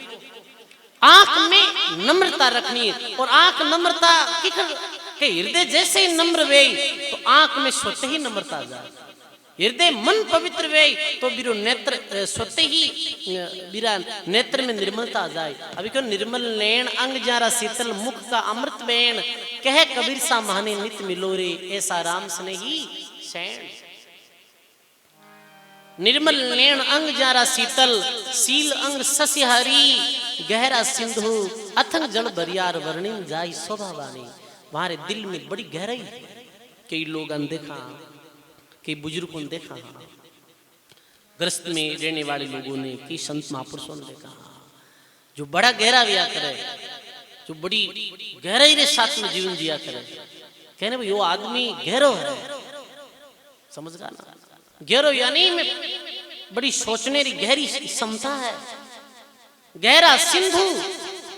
S1: आंख में नम्रता रखनी है, और आंख नम्रता के हृदय जैसे ही नम्र वे तो आंख में स्वतः ही नम्रता आ जाए। हृदय मन पवित्र वे तो बिरो नेत्र स्वतः ही बिरा नेत्र में निर्मलता आ जाए। अभी क्यों निर्मल नैन अंग जारा शीतल मुख का अमृत बैन, कह कबीर सा माने नित मिलो रे, ऐसा राम स्नेही सैन। निर्मल नैन अंग जारा शीतल, सील अंग सस्यहारी, गहरा सिंधु अथंग जल बरियार, वर्णिन जाई शोभा वाणी। हमारे दिल में बड़ी गहराई है। कई लोग अनदेखा, कई बुजुर्गों ने देखा, ग्रस्त में रहने वाले लोगों ने, कई संत महापुरुषों ने देखा, जो बड़ा गहरा व्या करे, जो बड़ी गहराई रे साथ में जीवन जिया करे, कहने भाई वो आदमी गहरो है, समझ गा ना। गहरो यानी में बड़ी सोचने री गहरी क्षमता है। गहरा सिंधु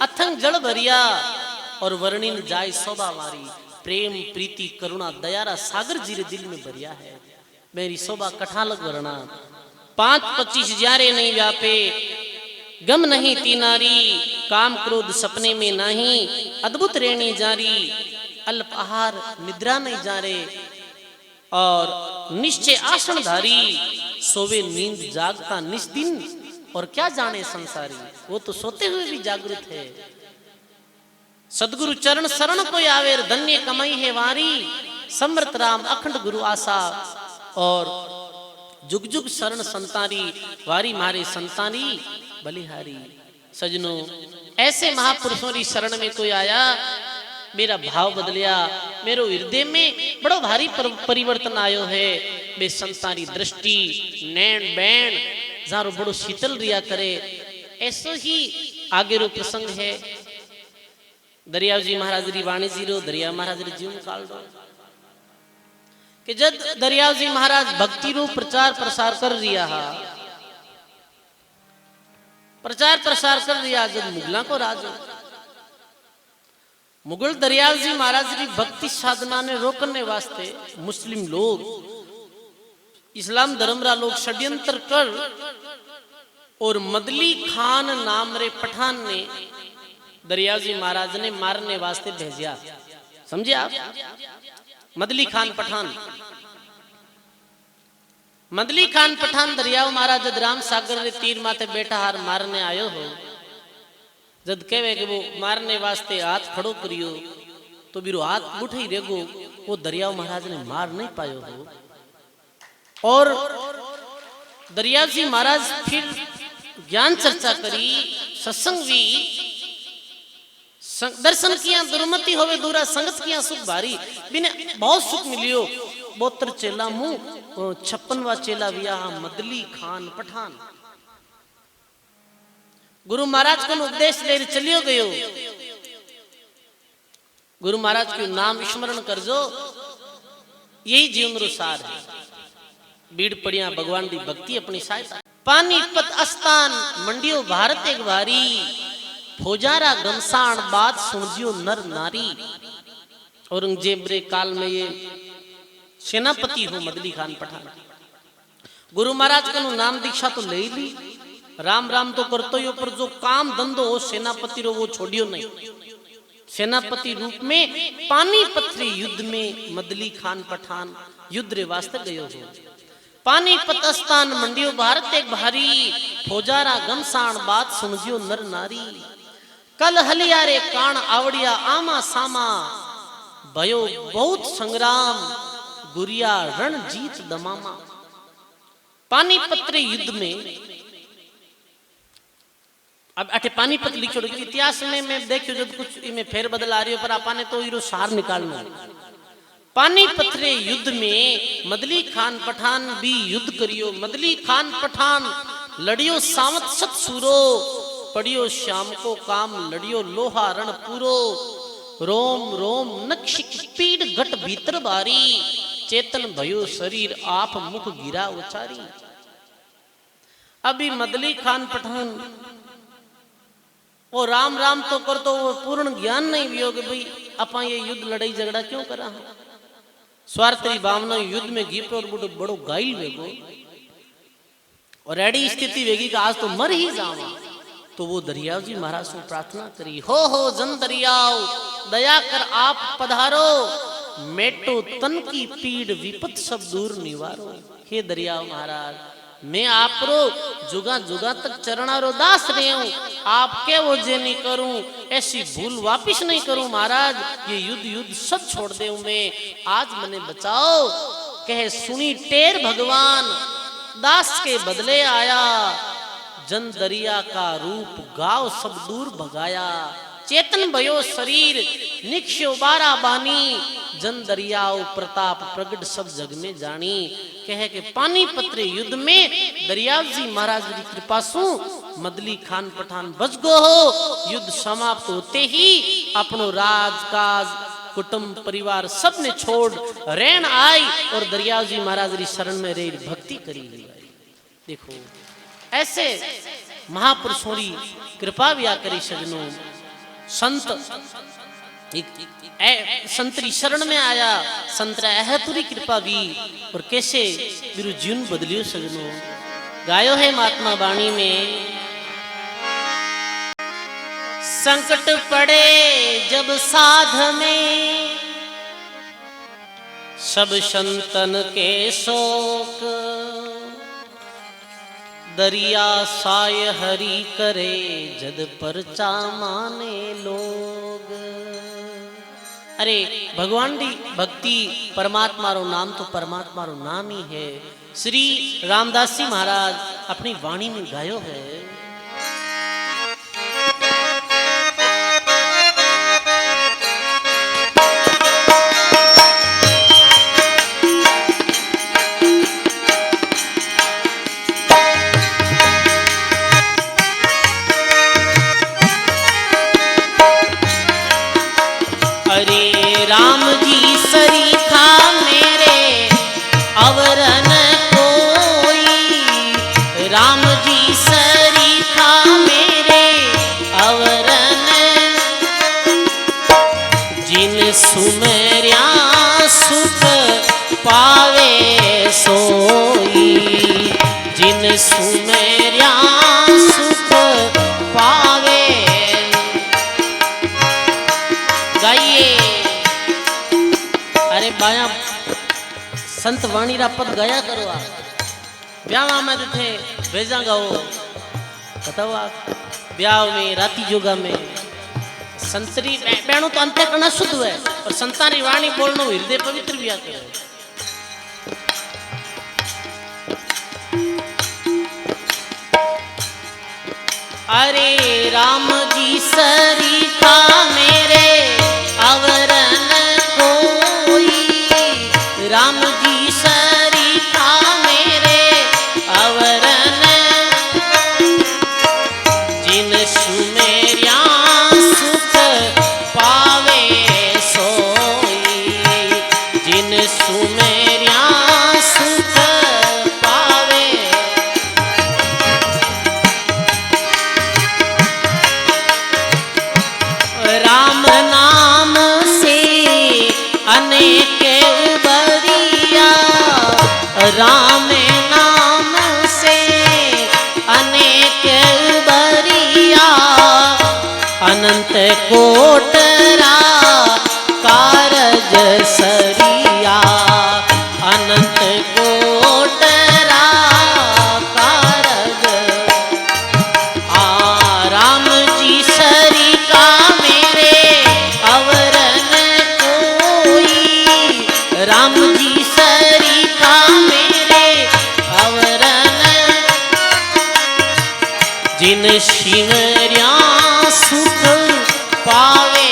S1: अथंग जल भरिया, और वर्णिन जाय शोभा मारी, प्रेम प्रीति करुणा दयारा सागर जीरे दिल में भरिया है। मेरी शोभा कठालक वर्णा, 5-25 जारे नहीं व्यापे, गम नहीं तीनारी, काम क्रोध सपने में नहीं, अद्भुत रेणी जारी, अल्प आहार निद्रा नहीं जा रे, और निश्चय आसन धारी, सोवे नींद जागता निस्दिन, और क्या जाने संसारी, वो तो सोते हुए भी जागृत है। सदगुरु चरण शरण कोई आवेर, धन्य कमाई है वारी, समृत राम अखंड गुरु आशा, और जुग जुग शरण संतारी, वारी मारे संतानी बलिहारी। सजनों, ऐसे महापुरुषों की शरण में कोई आया, मेरा भाव बदलिया, मेरो हृदय में बड़ो भारी परिवर्तन आयो है। बे संतानी दृष्टि नैन बैन जारो बड़ो शीतल रिया करे। ऐसो ही आगे रो प्रसंग है। दरियाव जी महाराज री वाणी जीरो, दरिया महाराज री जीवन काल रो, कि जब दरियाव जी महाराज भक्ति रो प्रचार प्रसार कर रिया हा, प्रचार प्रसार कर रिया, जब मुगला को राज, मुगल दरियाव जी महाराज की भक्ति साधना ने रोकने वास्ते मुस्लिम लोग, इस्लाम धर्म रा लोग षड्यंत्र कर, और मदली खान नाम रे पठान ने दरियाव जी महाराज ने मारने वास्ते भेजा। समझे आप? मदली खान पठान, मदली खान पठान दरियाव महाराज जद राम सागर रे तीर माथे बैठा हार मारने आयो हो, जद कहे कि वो मारने वास्ते हाथ खड़ो करियो, तो बिरो हाथ उठ ही रेगो, वो दरियाव महाराज ने मार नहीं पायो हो। और दरियाव जी महाराज फिर ज्ञान चर्चा करी, सत्संग भी दर्शन किया, दुर्मति होवे दूरा, संगत किया सुख भारी, बिने बहुत सुख मिलियो। 72 चेला मुंह 56वां चेला विया मदली खान पठान। गुरु महाराज को उपदेश ले चलियो गयो। गुरु महाराज के नाम स्मरण कर जो, यही जीवन रो सार है। बीड़ पड़िया भगवान की भक्ति अपनी सहायता। पानीपत अस्थान मंडियो भारत एक बारी, फौजारा गमसाण बात सुनजियो नर नारी। औरंगजेब रे काल में ये सेनापति हो मदली खान पठान। गुरु महाराज का नाम दीक्षा तो ले ली, राम राम तो करतो ही, पर जो काम धंधो हो सेनापति रो वो छोड़ियो नहीं। सेनापति रूप में पानीपत रे युद्ध में मदली खान पठान युद्ध रे वास्ते गयो हो। पानीपत स्थान मंडियो भारत एक भारी, फौजारा गमसाण बात सुनजियो नर नारी। कल हलिया रे कान आवड़िया आमा सामा, भयो बहुत संग्राम गुरिया रण जीत दमामा। पानीपत रे युद्ध में, अब अठे पानीपत लिखो इतिहास में मैं देखियो जब कुछ इमे फेर बदल आ रही हो, पर आपाने तो इरो सार निकालना। पानीपत रे युद्ध में मदली खान पठान भी युद्ध करियो। मदली खान पठान लड़ियो सावत सत सूरो, पड़ियो श्याम को काम लड़ियो लोहा रण पूरो। रोम रोम नक्षिक पीड़ घट भीतर बारी, चेतन भयो शरीर आप मुख गिरा उचारी। अभी मदली खान पठान वो राम राम तो कर तो वो पूर्ण ज्ञान नहीं भी हो कि भाई अपा ये युद्ध लड़ाई झगड़ा क्यों करा। स्वार्थी भावना युद्ध में घी पे और बड़ो गाइल वेगो और ऐडी स्थिति वेगी कि आज तो मर ही जावा। तो वो दरियाव जी महाराज से प्रार्थना करी, हो जन दरियाव दया कर आप पधारो, मेटो तन की पीड़ विपत सब दूर निवारो। हे दरियाव महाराज, मैं आप रो जुगा जुगा तक चरणारो दास रहे हूं, आपके वो जे नहीं करूं, ऐसी भूल वापिस नहीं करूं महाराज। ये युद्ध सब छोड़ दे मैं, आज मने बचाओ। कहे सुनी टेर भगवान दास के बदले आया, जन दरिया का रूप गाव सब दूर भगाया। चेतन भयो शरीर निक्षो बारा बानी, जन दरियाओ प्रताप प्रगट सब जग में जानी। कहे के पानीपत युद्ध में दरियाव जी महाराज की कृपा सु मदली खान पठान बच गो हो। युद्ध समाप्त होते ही अपनो राजकाज कुटुंब परिवार सब ने छोड़ रैन आई और दरियाव जी महाराज की शरण में रही भक्ति करी। देखो ऐसे महापुरुषों की कृपा भी करी सजनों। संत संतरी शरण में आया, संत तुरी कृपा भी और कैसे बिरु जीवन बदलियो सजनों। गायो है महात्मा वाणी में, संकट पड़े जब साध में, सब संतन के शोक, दरिया साय हरि करे, जद परचा माने लोग। अरे भगवान की भक्ति परमात्मा रो नाम तो परमात्मा रो नाम ही है। श्री रामदास जी महाराज अपनी वाणी में गायो है, राम जी सरीखा मेरे अवरन कोई, राम जी सरीखा मेरे अवरन, जिन सुमर्या सुख पावे सोई, जिन सुमर्या सुख पावे। गाइए अरे बाया संत वाणी रा पद गाया करो। ब्याह में थे भेजा गाओ, बताओ आप ब्याह में राती जोगा में संतरी बहनों तो अंत्य करना शुद्ध है और संतानी वाणी बोलना हृदय पवित्र भी करे। अरे राम जी सरीखा मेरे अवरन कोई, राम जी सरीखा मेरे अवरन, जिन सुमेरिया सुख पावे सोई, जिन सुमेरिया सुख पावे। राम नाम से अनेक उबरिया, राम नाम से अनेक उबरिया, अनंत कोटरा कारज सरिया, अनंत कोटरा कारज। राम जी सरिका मेरे अवरन कोई, राम जी सरिका मेरे अवरन, जिन सिमरिया सुख पावे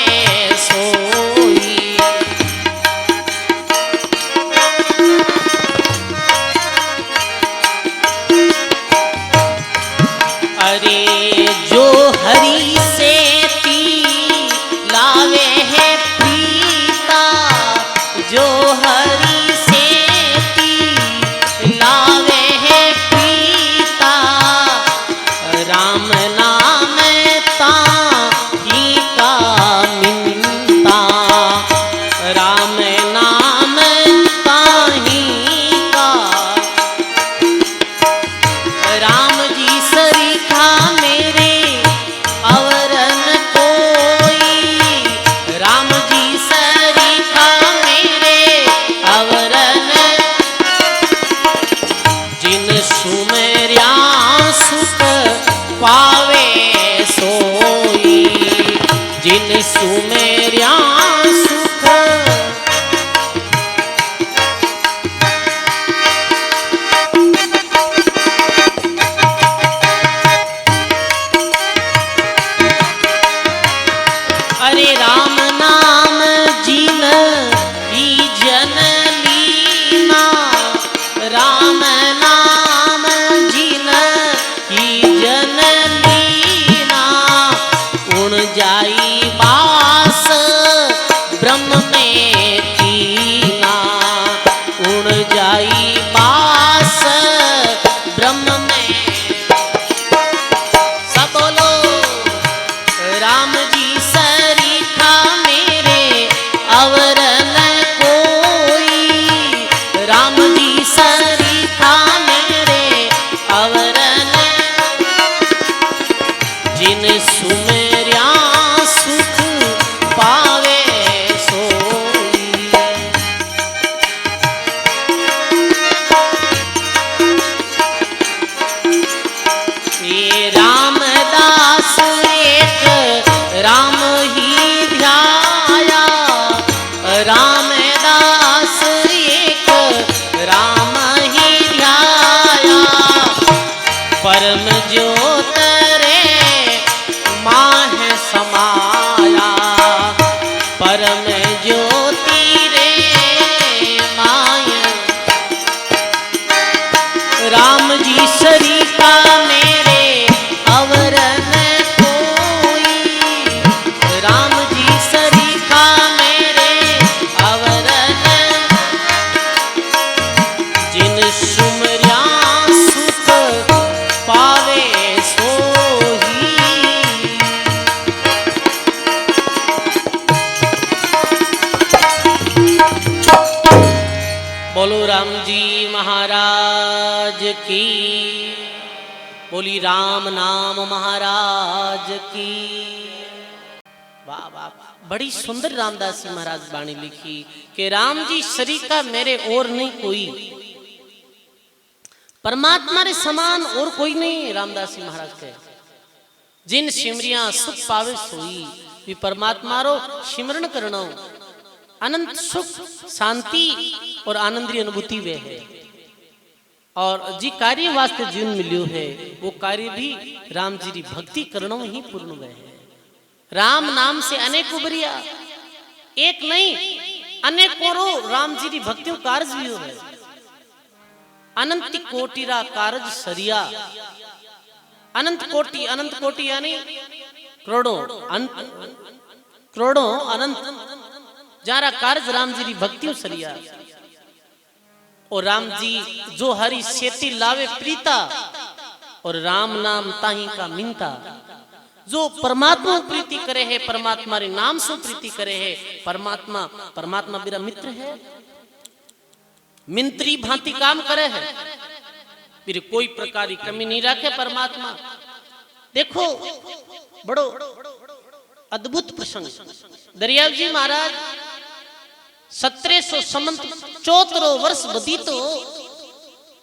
S1: सोई। सुमेरिया सुख अरे राम नाम जीन ही जन लीना राम नाम जीन ही जन लीना उण जाई बास ब्रह्म में कीना उण जाई बास ब्रह्म में सब बोलो राम जी सरीखा मेरे अवर न कोई राम जी सरीखा मेरे अवर न जिन सुमेरिया सुख पावे सोई ये रामदास एक राम ही ध्याया रामदास एक राम ही ध्याया परम ज्योत रे माह समाया परम ज्योति रे माया राम जी सरीखा मेरे अवर न कोई राम जी सरीखा मेरे अवर न जिन सुमरिया सुख पावे सोही बोलो राम जी महाराज की बोली राम नाम महाराज की वाह वाह बड़ी सुंदर रामदास जी महाराज बाणी लिखी कि राम जी सरीका मेरे और नहीं कोई परमात्मा रे समान और कोई नहीं रामदास जी महाराज के जिन सिमरिया सुख पावे सोई भी परमात्मा रो सिमरण करनो अनंत सुख शांति और आनंद की अनुभूति वे है और जी कार्य वास्ते जीवन मिलियो है वो कार्य भी राम जी की भक्ति करनो ही पूर्ण वे है राम नाम से अनेक उबरिया एक नहीं अनेकों रो राम जी की भक्तियों कार्य भी है अनंत कोटिरा कारज सरिया अनंत कोटि यानी करोड़ों करोड़ों अनंत जारा कार्य राम जी की भक्तियों सरिया और राम जी जो हरि सेती लावे प्रीता और राम नाम ताही का मिनता जो परमात्मा प्रीति करे है परमात्मा रे नाम से प्रीति करे है परमात्मा परमात्मा मेरा मित्र है मिंत्री भांति काम करे है फिर कोई प्रकार की कमी नहीं रखे परमात्मा देखो बड़ो अद्भुत प्रसंग दरियाव जी महाराज 1700 समंत 74 वर्ष बदीतो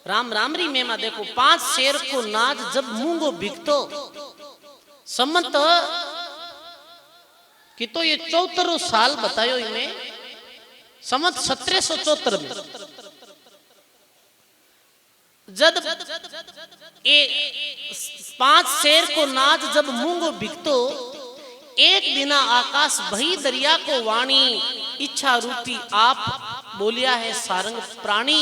S1: राम रामरी में देखो 5 शेर को नाच जब मूंगो बिकतो समंत कि तो ये 74 साल बतायो इन्हें समंत 1774 में जब ए 5 शेर को नाच जब मूंगो बिकतो एक दिना आकाश भई दरिया को वाणी इच्छा रूपी आप बोलिया है सारंग प्राणी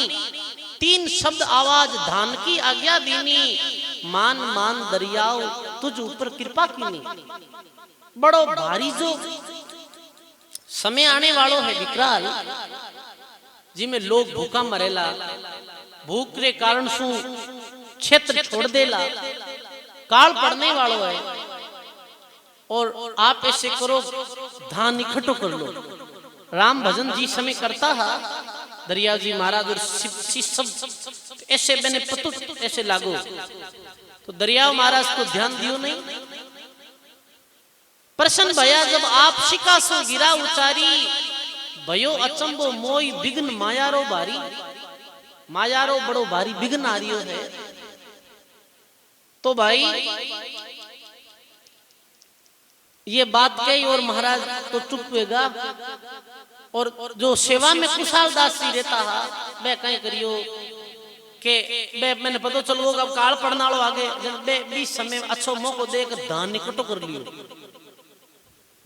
S1: 3 शब्द आवाज धान की आज्ञा दीनी मान मान दरियाओ तुझ ऊपर कृपा कीनी बड़ो भारी जो समय आने वालों है विकराल जिसमें लोग भूखा मरेला भूख के कारण सु क्षेत्र छोड़ देला काल पड़ने वालों है और आप ऐसे करो धान इकट्ठो कर लो राम भजन जी समय करता है दरिया जी महाराज और सब ऐसे मैंने पतु ऐसे लागो तो दरिया महाराज को ध्यान दियो नहीं प्रसन्न भया जब आप शिका सो गिरा उचारी भयो अचंबो मोई बिघ्न मायारो बड़ो भारी बिघ्न आ रियो है तो भाई ये बात कही और महाराज तो चुप हुएगा। और जो सेवा में कुशाल दास जी रहता है मैं कहीं करियो के बे मैंने पता चलो अब काल पड़ना लो आगे जब बे 20 समय अच्छो मौको देकर दान निकटो कर लियो।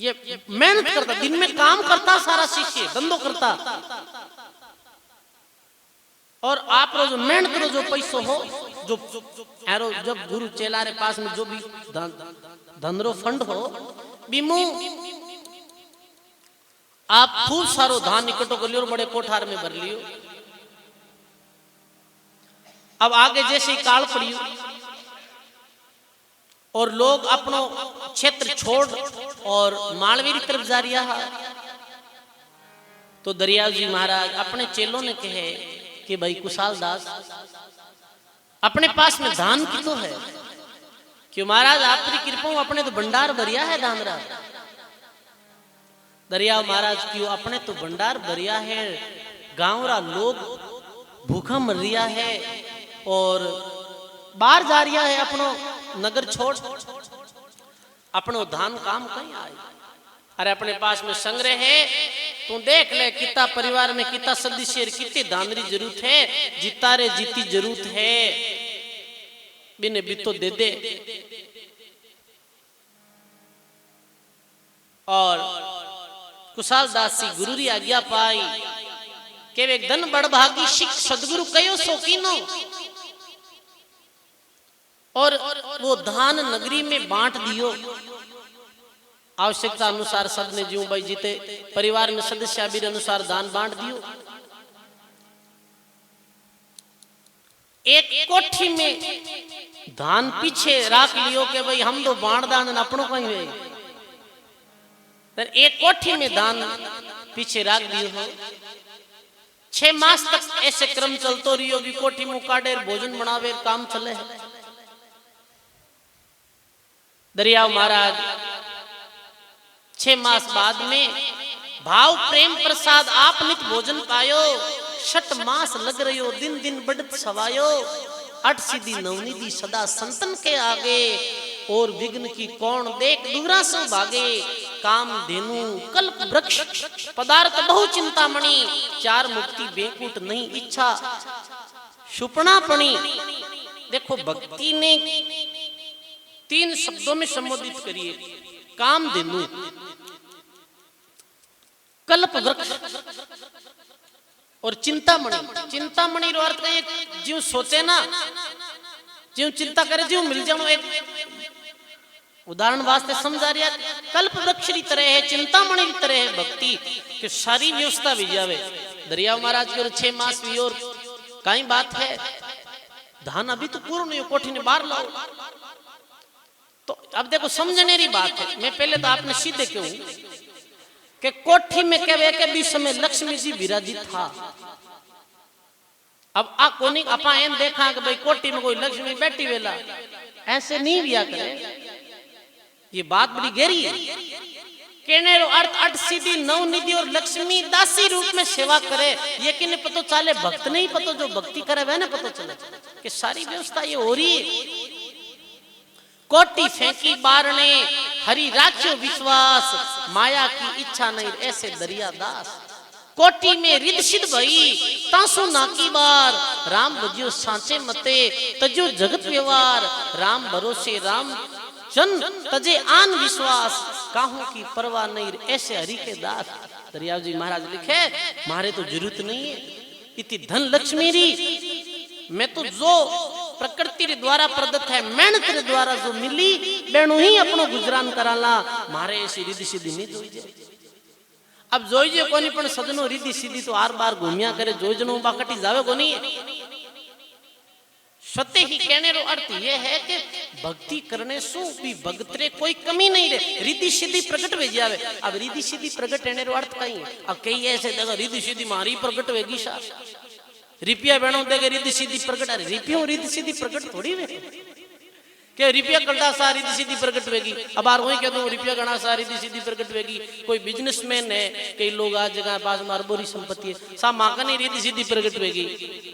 S1: ये मेहनत करता, दिन में काम करता सारा शिष्य धंधो करता। और आप रो जो मेहनत करो जो पैसो हो जो एरो जब गुरु चेला रे पास में जो भी धंधरो फंड हो बीमू आप खूब सारो धान इकट्ठो कर लियो और बड़े कोठार में भर लियो। अब आगे जैसे ही काल पड़ियो और लोग अपनो क्षेत्र छोड़ और मालवीर तरफ जा रिया है तो दरियाव जी महाराज अपने चेलों ने कहे कि भाई कुशाल दास अपने पास में धान कितो है क्यों महाराज आपकी कृपा अपने तो भंडार भरिया है धानरा। दरिया महाराज क्यों अपने तो भंडार भरिया है, गांव रा लोग भूखा मर रिया है और बाहर जा रिया है अपनो नगर छोड़ अपनो धान काम कहीं आए। अरे अपने पास में संग्रह है तू देख ले कितना परिवार में कितना सदस्य कितनी दानरी जरूरत है, जिता रे जीती जरूरत है बिने बितो दे दे। और कुशाल दास जी गुरु री आज्ञा पाई के एक धन बड़भागी शिख सदगुरु कयो शौकीनो और वो धान नगरी में बांट दियो। आवश्यकता अनुसार सब ने जीव भाई जीते परिवार में सदस्य आबिर अनुसार दान बांट दियो। एक कोठी में धान पीछे राख लियो के भाई हम तो बांट दान अपनों कहीं हुए एक कोठी में दान पीछे राख दियो हो। 6 मास तक ऐसे क्रम चलतो रियो भी कोठी मुकाडे भोजन बनावे काम चले है। दरियाव महाराज 6 मास बाद में भाव प्रेम प्रसाद आप नित भोजन पायो। 6 मास लग रही दिन दिन बढ़त सवायो। 8 सीधी नवनिधि सदा संतन के आगे और विघ्न की कौन देख दूरा से भागे। काम धेनु कल्प वृक्ष पदार्थ बहु चिंतामणि 4 मुक्ति बेकूट नहीं इच्छा सुपनापणी। देखो भक्ति ने 3 शब्दों में संबोधित करिए काम धेनु कल्प वृक्ष और चिंतामणि। चिंतामणि रो अर्थ है जो सोचे ना जो चिंता करे जो मिल जाओ। एक उदाहरण वास्ते समझा रिया कल्प वृक्ष की तरह है चिंतामणि की तरह है भक्ति कि सारी व्यवस्था भी जावे। दरिया महाराज की 6 मास भी और कई बात है धान अभी तो पूर्ण नहीं कोठी ने बाहर लाओ। तो अब देखो समझने की बात है। मैं पहले तो आपने सीधे क्यों कि कोठी में कहे के बीच में लक्ष्मी जी विराजित था। अब आ कोनी अपा एन देखा कि भाई कोठी में कोई लक्ष्मी बैठी वेला ऐसे नहीं बिया करे। ये बात बड़ी गहरी है। कहने रो अर्थ 8 सीधी नवनिधि और लक्ष्मी दासी रूप में सेवा करे ये कि नहीं पता चले भक्त नहीं पता जो भक्ति करे वह ना पता चले कि सारी व्यवस्था ये हो रही है। कोटी फेंकी बारने हरि राख्यो विश्वास माया की इच्छा नहीं ऐसे दरिया दास। कोटी में रिद सिद्ध भई तासु नाकी बार राम बजियो सांचे मते तजो जगत व्यवहार राम भरोसे राम जन तजे आन विश्वास काहू की परवाह नहीं ऐसे हरि के दास। दरिया जी महाराज लिखे मारे तो जरूरत नहीं है इतनी धन लक्ष्मी री मैं तो जो प्रकृति द्वारा प्रदत्त है मेहनत के द्वारा जो मिली बेणु ही अपनो गुजरान कराला मारे ऐसी रिद्धि सीधी नहीं जोईजे। अब जोईजे कोनी पण सजनो रिद्धि सीधी तो आर बार घूमिया करे जोईजनो बाकटी जावे कोनी। सत्य ही कहने रो अर्थ ये है कि भक्ति करने सु भी भगतरे कोई कमी नहीं रहे रिद्धि सीधी प्रकट वे जावे। अब रिद्धि सीधी प्रकट रहने रो अर्थ कहीं अब कई ऐसे देखो रिद्धि सीधी मारी प्रकट वेगी सा रिपिया बहनों देखे रिद्धि सीधी प्रकट। अरे रिपियों रिद्धि सीधी प्रकट थोड़ी वे क्या रिपिया करता सा रिद्धि सीधी प्रकट वेगी। अब आर वही कहते रिपिया गणा सा रिद्धि सीधी प्रकट वेगी। कोई बिजनेसमैन है कई लोग आज जगह पास में अरबोरी संपत्ति है सा माँ का नहीं रिद्धि सीधी प्रकट वेगी।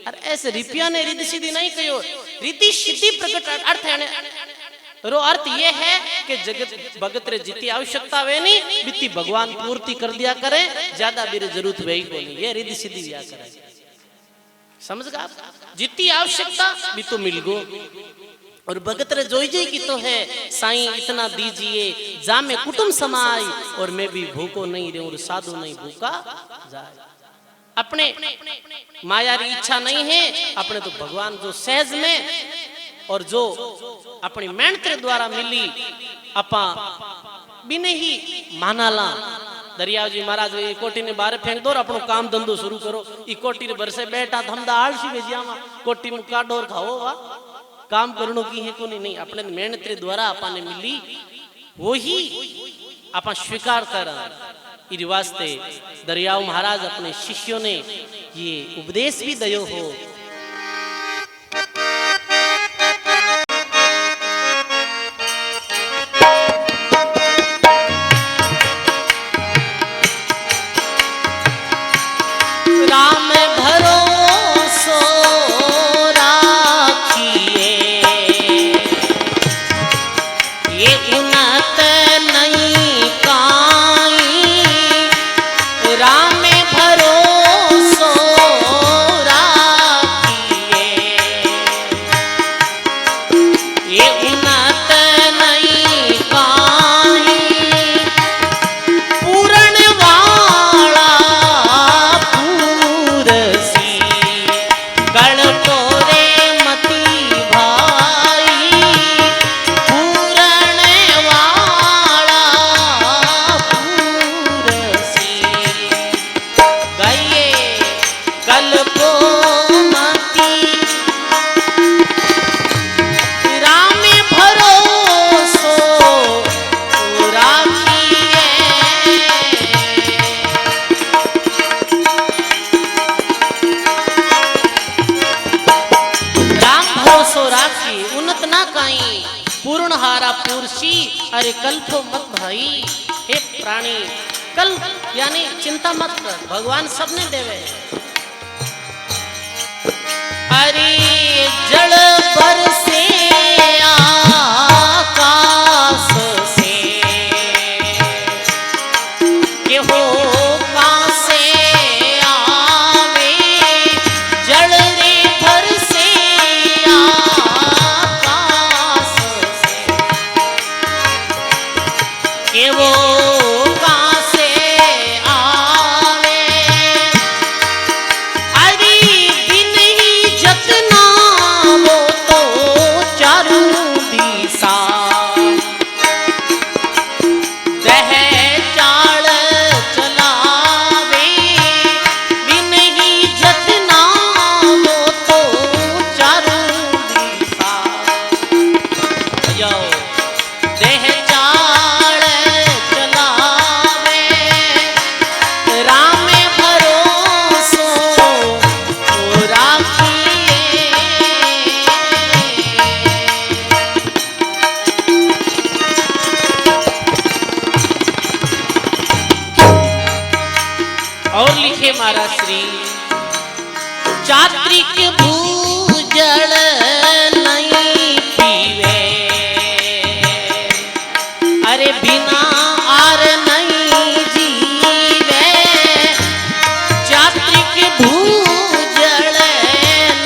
S1: अरे ऐसे रिपिया ने रिद्धि सीधी नहीं कहो रिद्धि सीधी प्रकट अर्थ है रो अर्थ ये है कि जगत भगत रे जितनी आवश्यकता वे नहीं बिती भगवान पूर्ति कर दिया करे, ज्यादा मेरी जरूरत वही को नहीं, ये रिद्धि सिद्धि दिया करे। समझ गए आप? जितनी आवश्यकता भी तो मिल गो, और भगत रे जोई की तो है साईं इतना दीजिए जा में कुटुंब समाई, और मैं भी भूखो नहीं रहूं और साधु नहीं भूखा जाए। अपने माया री इच्छा नहीं है, अपने तो भगवान जो सहज में और जो अपनी मेहनत द्वारा मिली अपा बिने ही मानाला। दरिया जी महाराज ये कोटी ने बाहर फेंक दो और अपनो काम धंधो शुरू करो। ई कोटी रे बरसे बैठा धमदा आलसी भेजियावा कोटी में काटो और खाओ वा काम करनो की है को नहीं, अपने मेहनत द्वारा अपने मिली वही अपन स्वीकार कर। इस वास्ते दरियाओ महाराज अपने शिष्यों ने ये उपदेश भी दयो हो। राम भरोसो राखिए ये उन्नत नहीं काई, राम भरोसो राखिए ये उन्नत नहीं काई, पूरण वाला पूर्ण हारा पुरुषी, अरे कल्पो मत भाई। हे प्राणी कल्प यानी चिंता मत कर, भगवान सबने देवे। अरे जल बरसे आकाश से के हो कहां से आवे, जल रे बरसे के वो कहां से आवे, अरे दिन ही जतना वो तो चारू दिशा दह चाल चलावे, दिन ही जतना वो तो चारू दिशा दह और लिखे महाराज श्री चात्रिक भूजल नहीं पीवे, अरे बिना आर नहीं जीवे, चात्रिक भूजल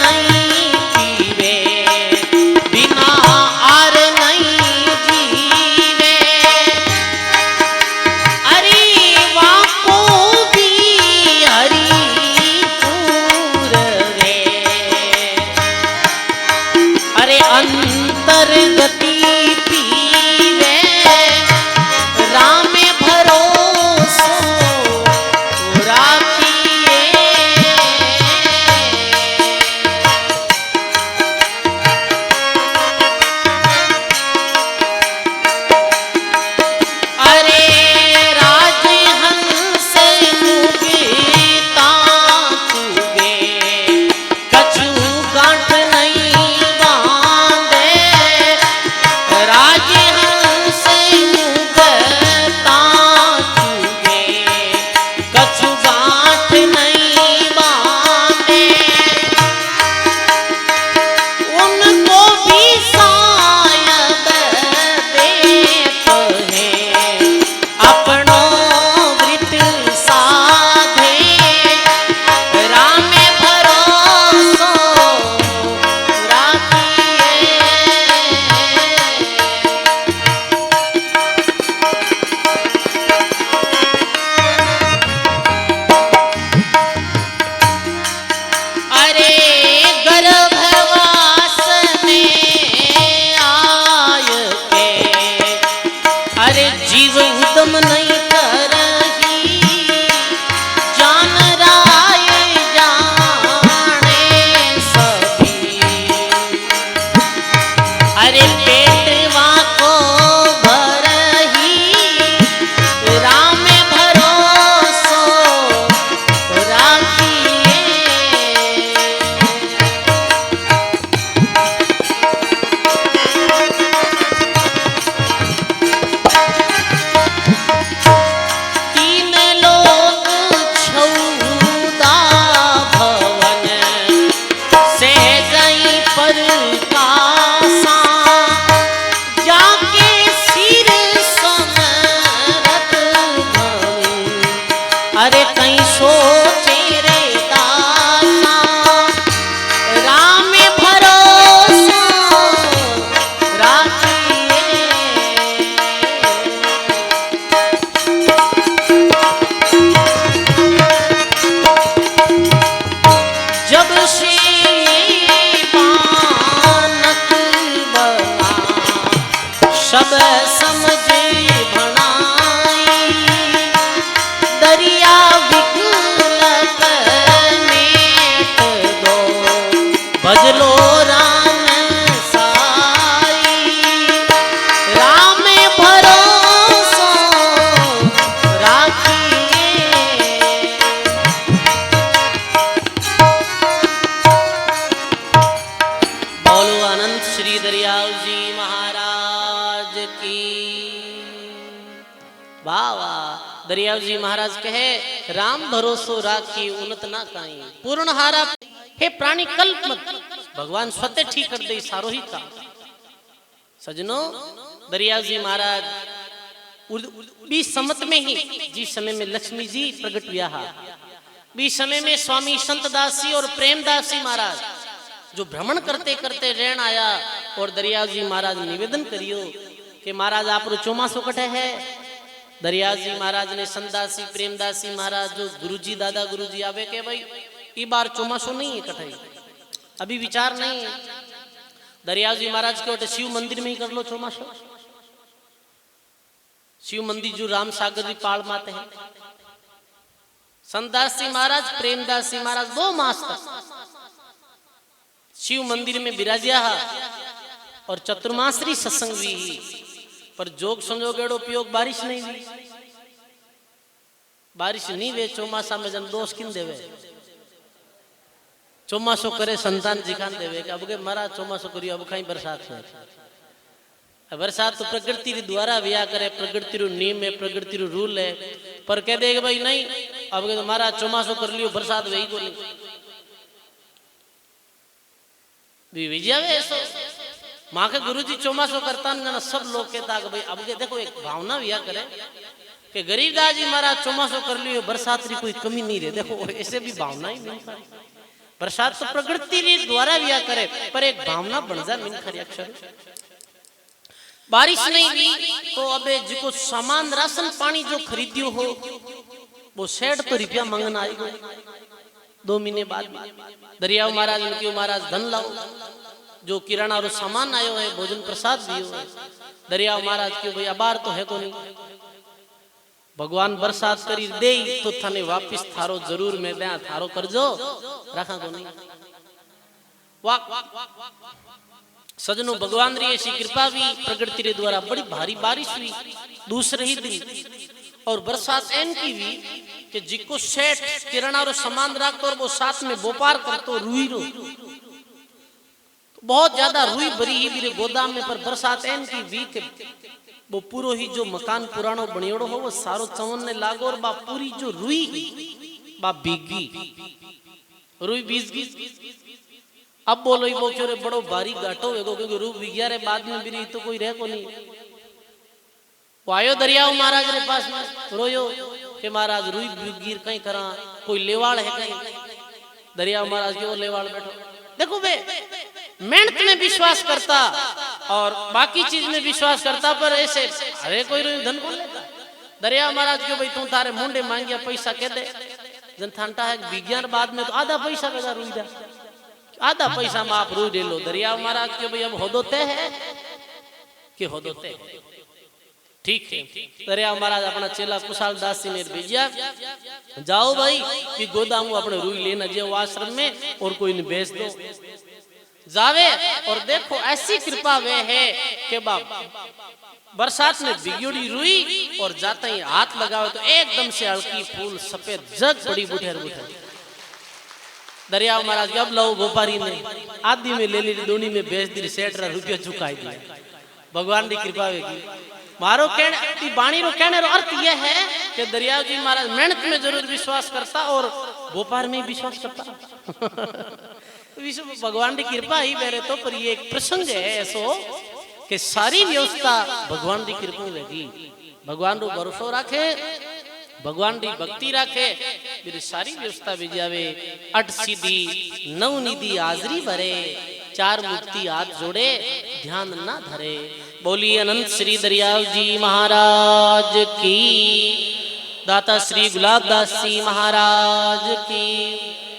S1: नहीं पीवे, बिना आर नहीं जीवे, अरे वाको अंतर्गति पीवे, राम भरोसो राखिए। अरे राजहंस मुगीता चुगे, कछु गांठ नहीं समझे भणाई दरिया विकलक नेत दो भजलो राम साई राम भरोसो राखिए बोलो अनंत श्री दरियाव जी महाराज की वाह वाह। दरियाव जी महाराज कहे राम भरोसो राखी उन्नत ना काई पूर्ण हारा हे प्राणी कल्प मत भगवान स्वतः ठीक कर दे सारो ही काम। सजनो दरियाव जी महाराज बीस सम्मत में ही जिस समय में लक्ष्मी जी प्रकट हुआ बीस समय में स्वामी संत दास जी और प्रेमदास जी महाराज जो भ्रमण करते करते रहन आया और दरियाव जी महाराज निवेदन करियो कि महाराज आप चौमासो कटे है। दरियाव जी महाराज ने संतदास जी प्रेमदास जी महाराज जो गुरुजी दादा गुरुजी आवे के भाई ई बार चौमासो नहीं है कटाई अभी विचार नहीं है। दरियाव जी महाराज के शिव मंदिर में ही कर लो चौमासो। शिव मंदिर जो राम सागर जी पाल माते हैं संतदास जी महाराज प्रेमदास जी महाराज 2 मास तक शिव मंदिर में विराजिया और चतुर्मासरी सत्संग भी पर जोग संजोग एड़ो उपयोग बारिश नहीं हुई बारिश नहीं वे चौमासा में जन दोष किन देवे चौमासो करे संतान जिखान देवे कि अब के मारा चौमासो करियो अब कहीं बरसात है। बरसात तो प्रकृति रे द्वारा व्या करे प्रकृति रो नियम है प्रकृति रो रूल है पर कह दे भाई नहीं अब के तो मारा चौमासो कर लियो बरसात वही को नहीं ऐसो माँ के गुरु जी चौमासो करता ना सब लोग कहता कि भाई अब के देखो एक भावना व्या करे कि गरीबदास जी महाराज चौमासो कर लियो बरसात की कोई कमी नहीं रहे। देखो ऐसे भी भावना ही नहीं बरसात तो प्रकृति द्वारा व्या करे पर एक भावना बन जा मिन खरी अक्षर बारिश नहीं हुई तो अबे जिको सामान राशन पानी जो खरीदियो हो वो 60 रुपया मंगना आएगा 2 महीने बाद दरियाव महाराज ने क्यों महाराज धन लाओ जो किराना और सामान आयो है भोजन प्रसाद भी हो दरियाव महाराज क्यों भाई अबार तो है को नहीं भगवान बरसात करी दे तो थाने वापिस थारो जरूर में दे थारो करजो रखा को नहीं वाह सजनो भगवान री ऐसी कृपा भी प्रकृति रे द्वारा बड़ी भारी बारिश हुई दूसरे ही दिन और बरसात ऐन की भी कि जिको सेठ किराना और सामान रखतो और वो साथ में व्यापार करतो रुई रो बहुत ज्यादा रुई भरी ही मेरे गोदाम में पर बरसात ऐन की भी के वो पूरो ही जो मकान पुरानो बनियोड़ो हो वो सारो चवन ने लागो और बा पूरी जो रुई बा भीगी रुई भीगी अब बोलो वो क्यों रे बड़ो भारी घाटो है क्योंकि रूप विज्ञा रे बाद में भी तो कोई रह को नहीं वो आयो दरियाव महाराज रे पास में रोयो कि महाराज रुई गिर कहीं करा कोई लेवाड़ है कहीं दरियाव महाराज के वो लेवाड़ बैठो देखो बे मेहनत में विश्वास करता और बाकी चीज में विश्वास करता पर ऐसे अरे कोई रुई धन कौन लेता दरियाव महाराज क्यों भाई तू तारे मुंडे मांगिया पैसा कह दे जनथांटा है विज्ञान बाद में तो आधा पैसा का रुई जा आधा पैसा में आप रुई ले लो दरियाव महाराज क्यों भाई अब होदोते है कि होदोते ठीक है दरियाव महाराज अपना चेला कुशाल दास जी ने भेजा जाओ भाई कि गोदाम अपने रुई लेना जो आश्रम में और कोई ने बेच दो जावे और देखो ऐसी कृपा वे है कि बाप बरसात में बिगड़ी रुई और जाते ही हाथ लगावे तो एकदम से हल्की फूल सफेद जग बड़ी बुठेर बुठेर दरियाव महाराज अब लो व्यापारी ने आदि में ले ली दोनी में बेच दी 60 रुपया चुकाई दिया भगवान की कृपा होगी मारो कहने बाणी रो कहने रो अर्थ यह है कि दरियाव जी महाराज मेहनत में जरूर विश्वास करता और व्यापार में विश्वास करता भगवान की कृपा ही मेरे तो पर ये एक प्रसंग है ऐसो कि सारी व्यवस्था भगवान की कृपा लगी भगवान रो भरोसा रखे भगवान की भक्ति रखे मेरी सारी व्यवस्था भी जावे 8 सीधी 9 निधि हाजरी भरे 4 मुक्ति हाथ जोड़े ध्यान ना धरे। बोली अनंत श्री दरियाव जी महाराज की दाता श्री गुलाब दास जी महाराज की।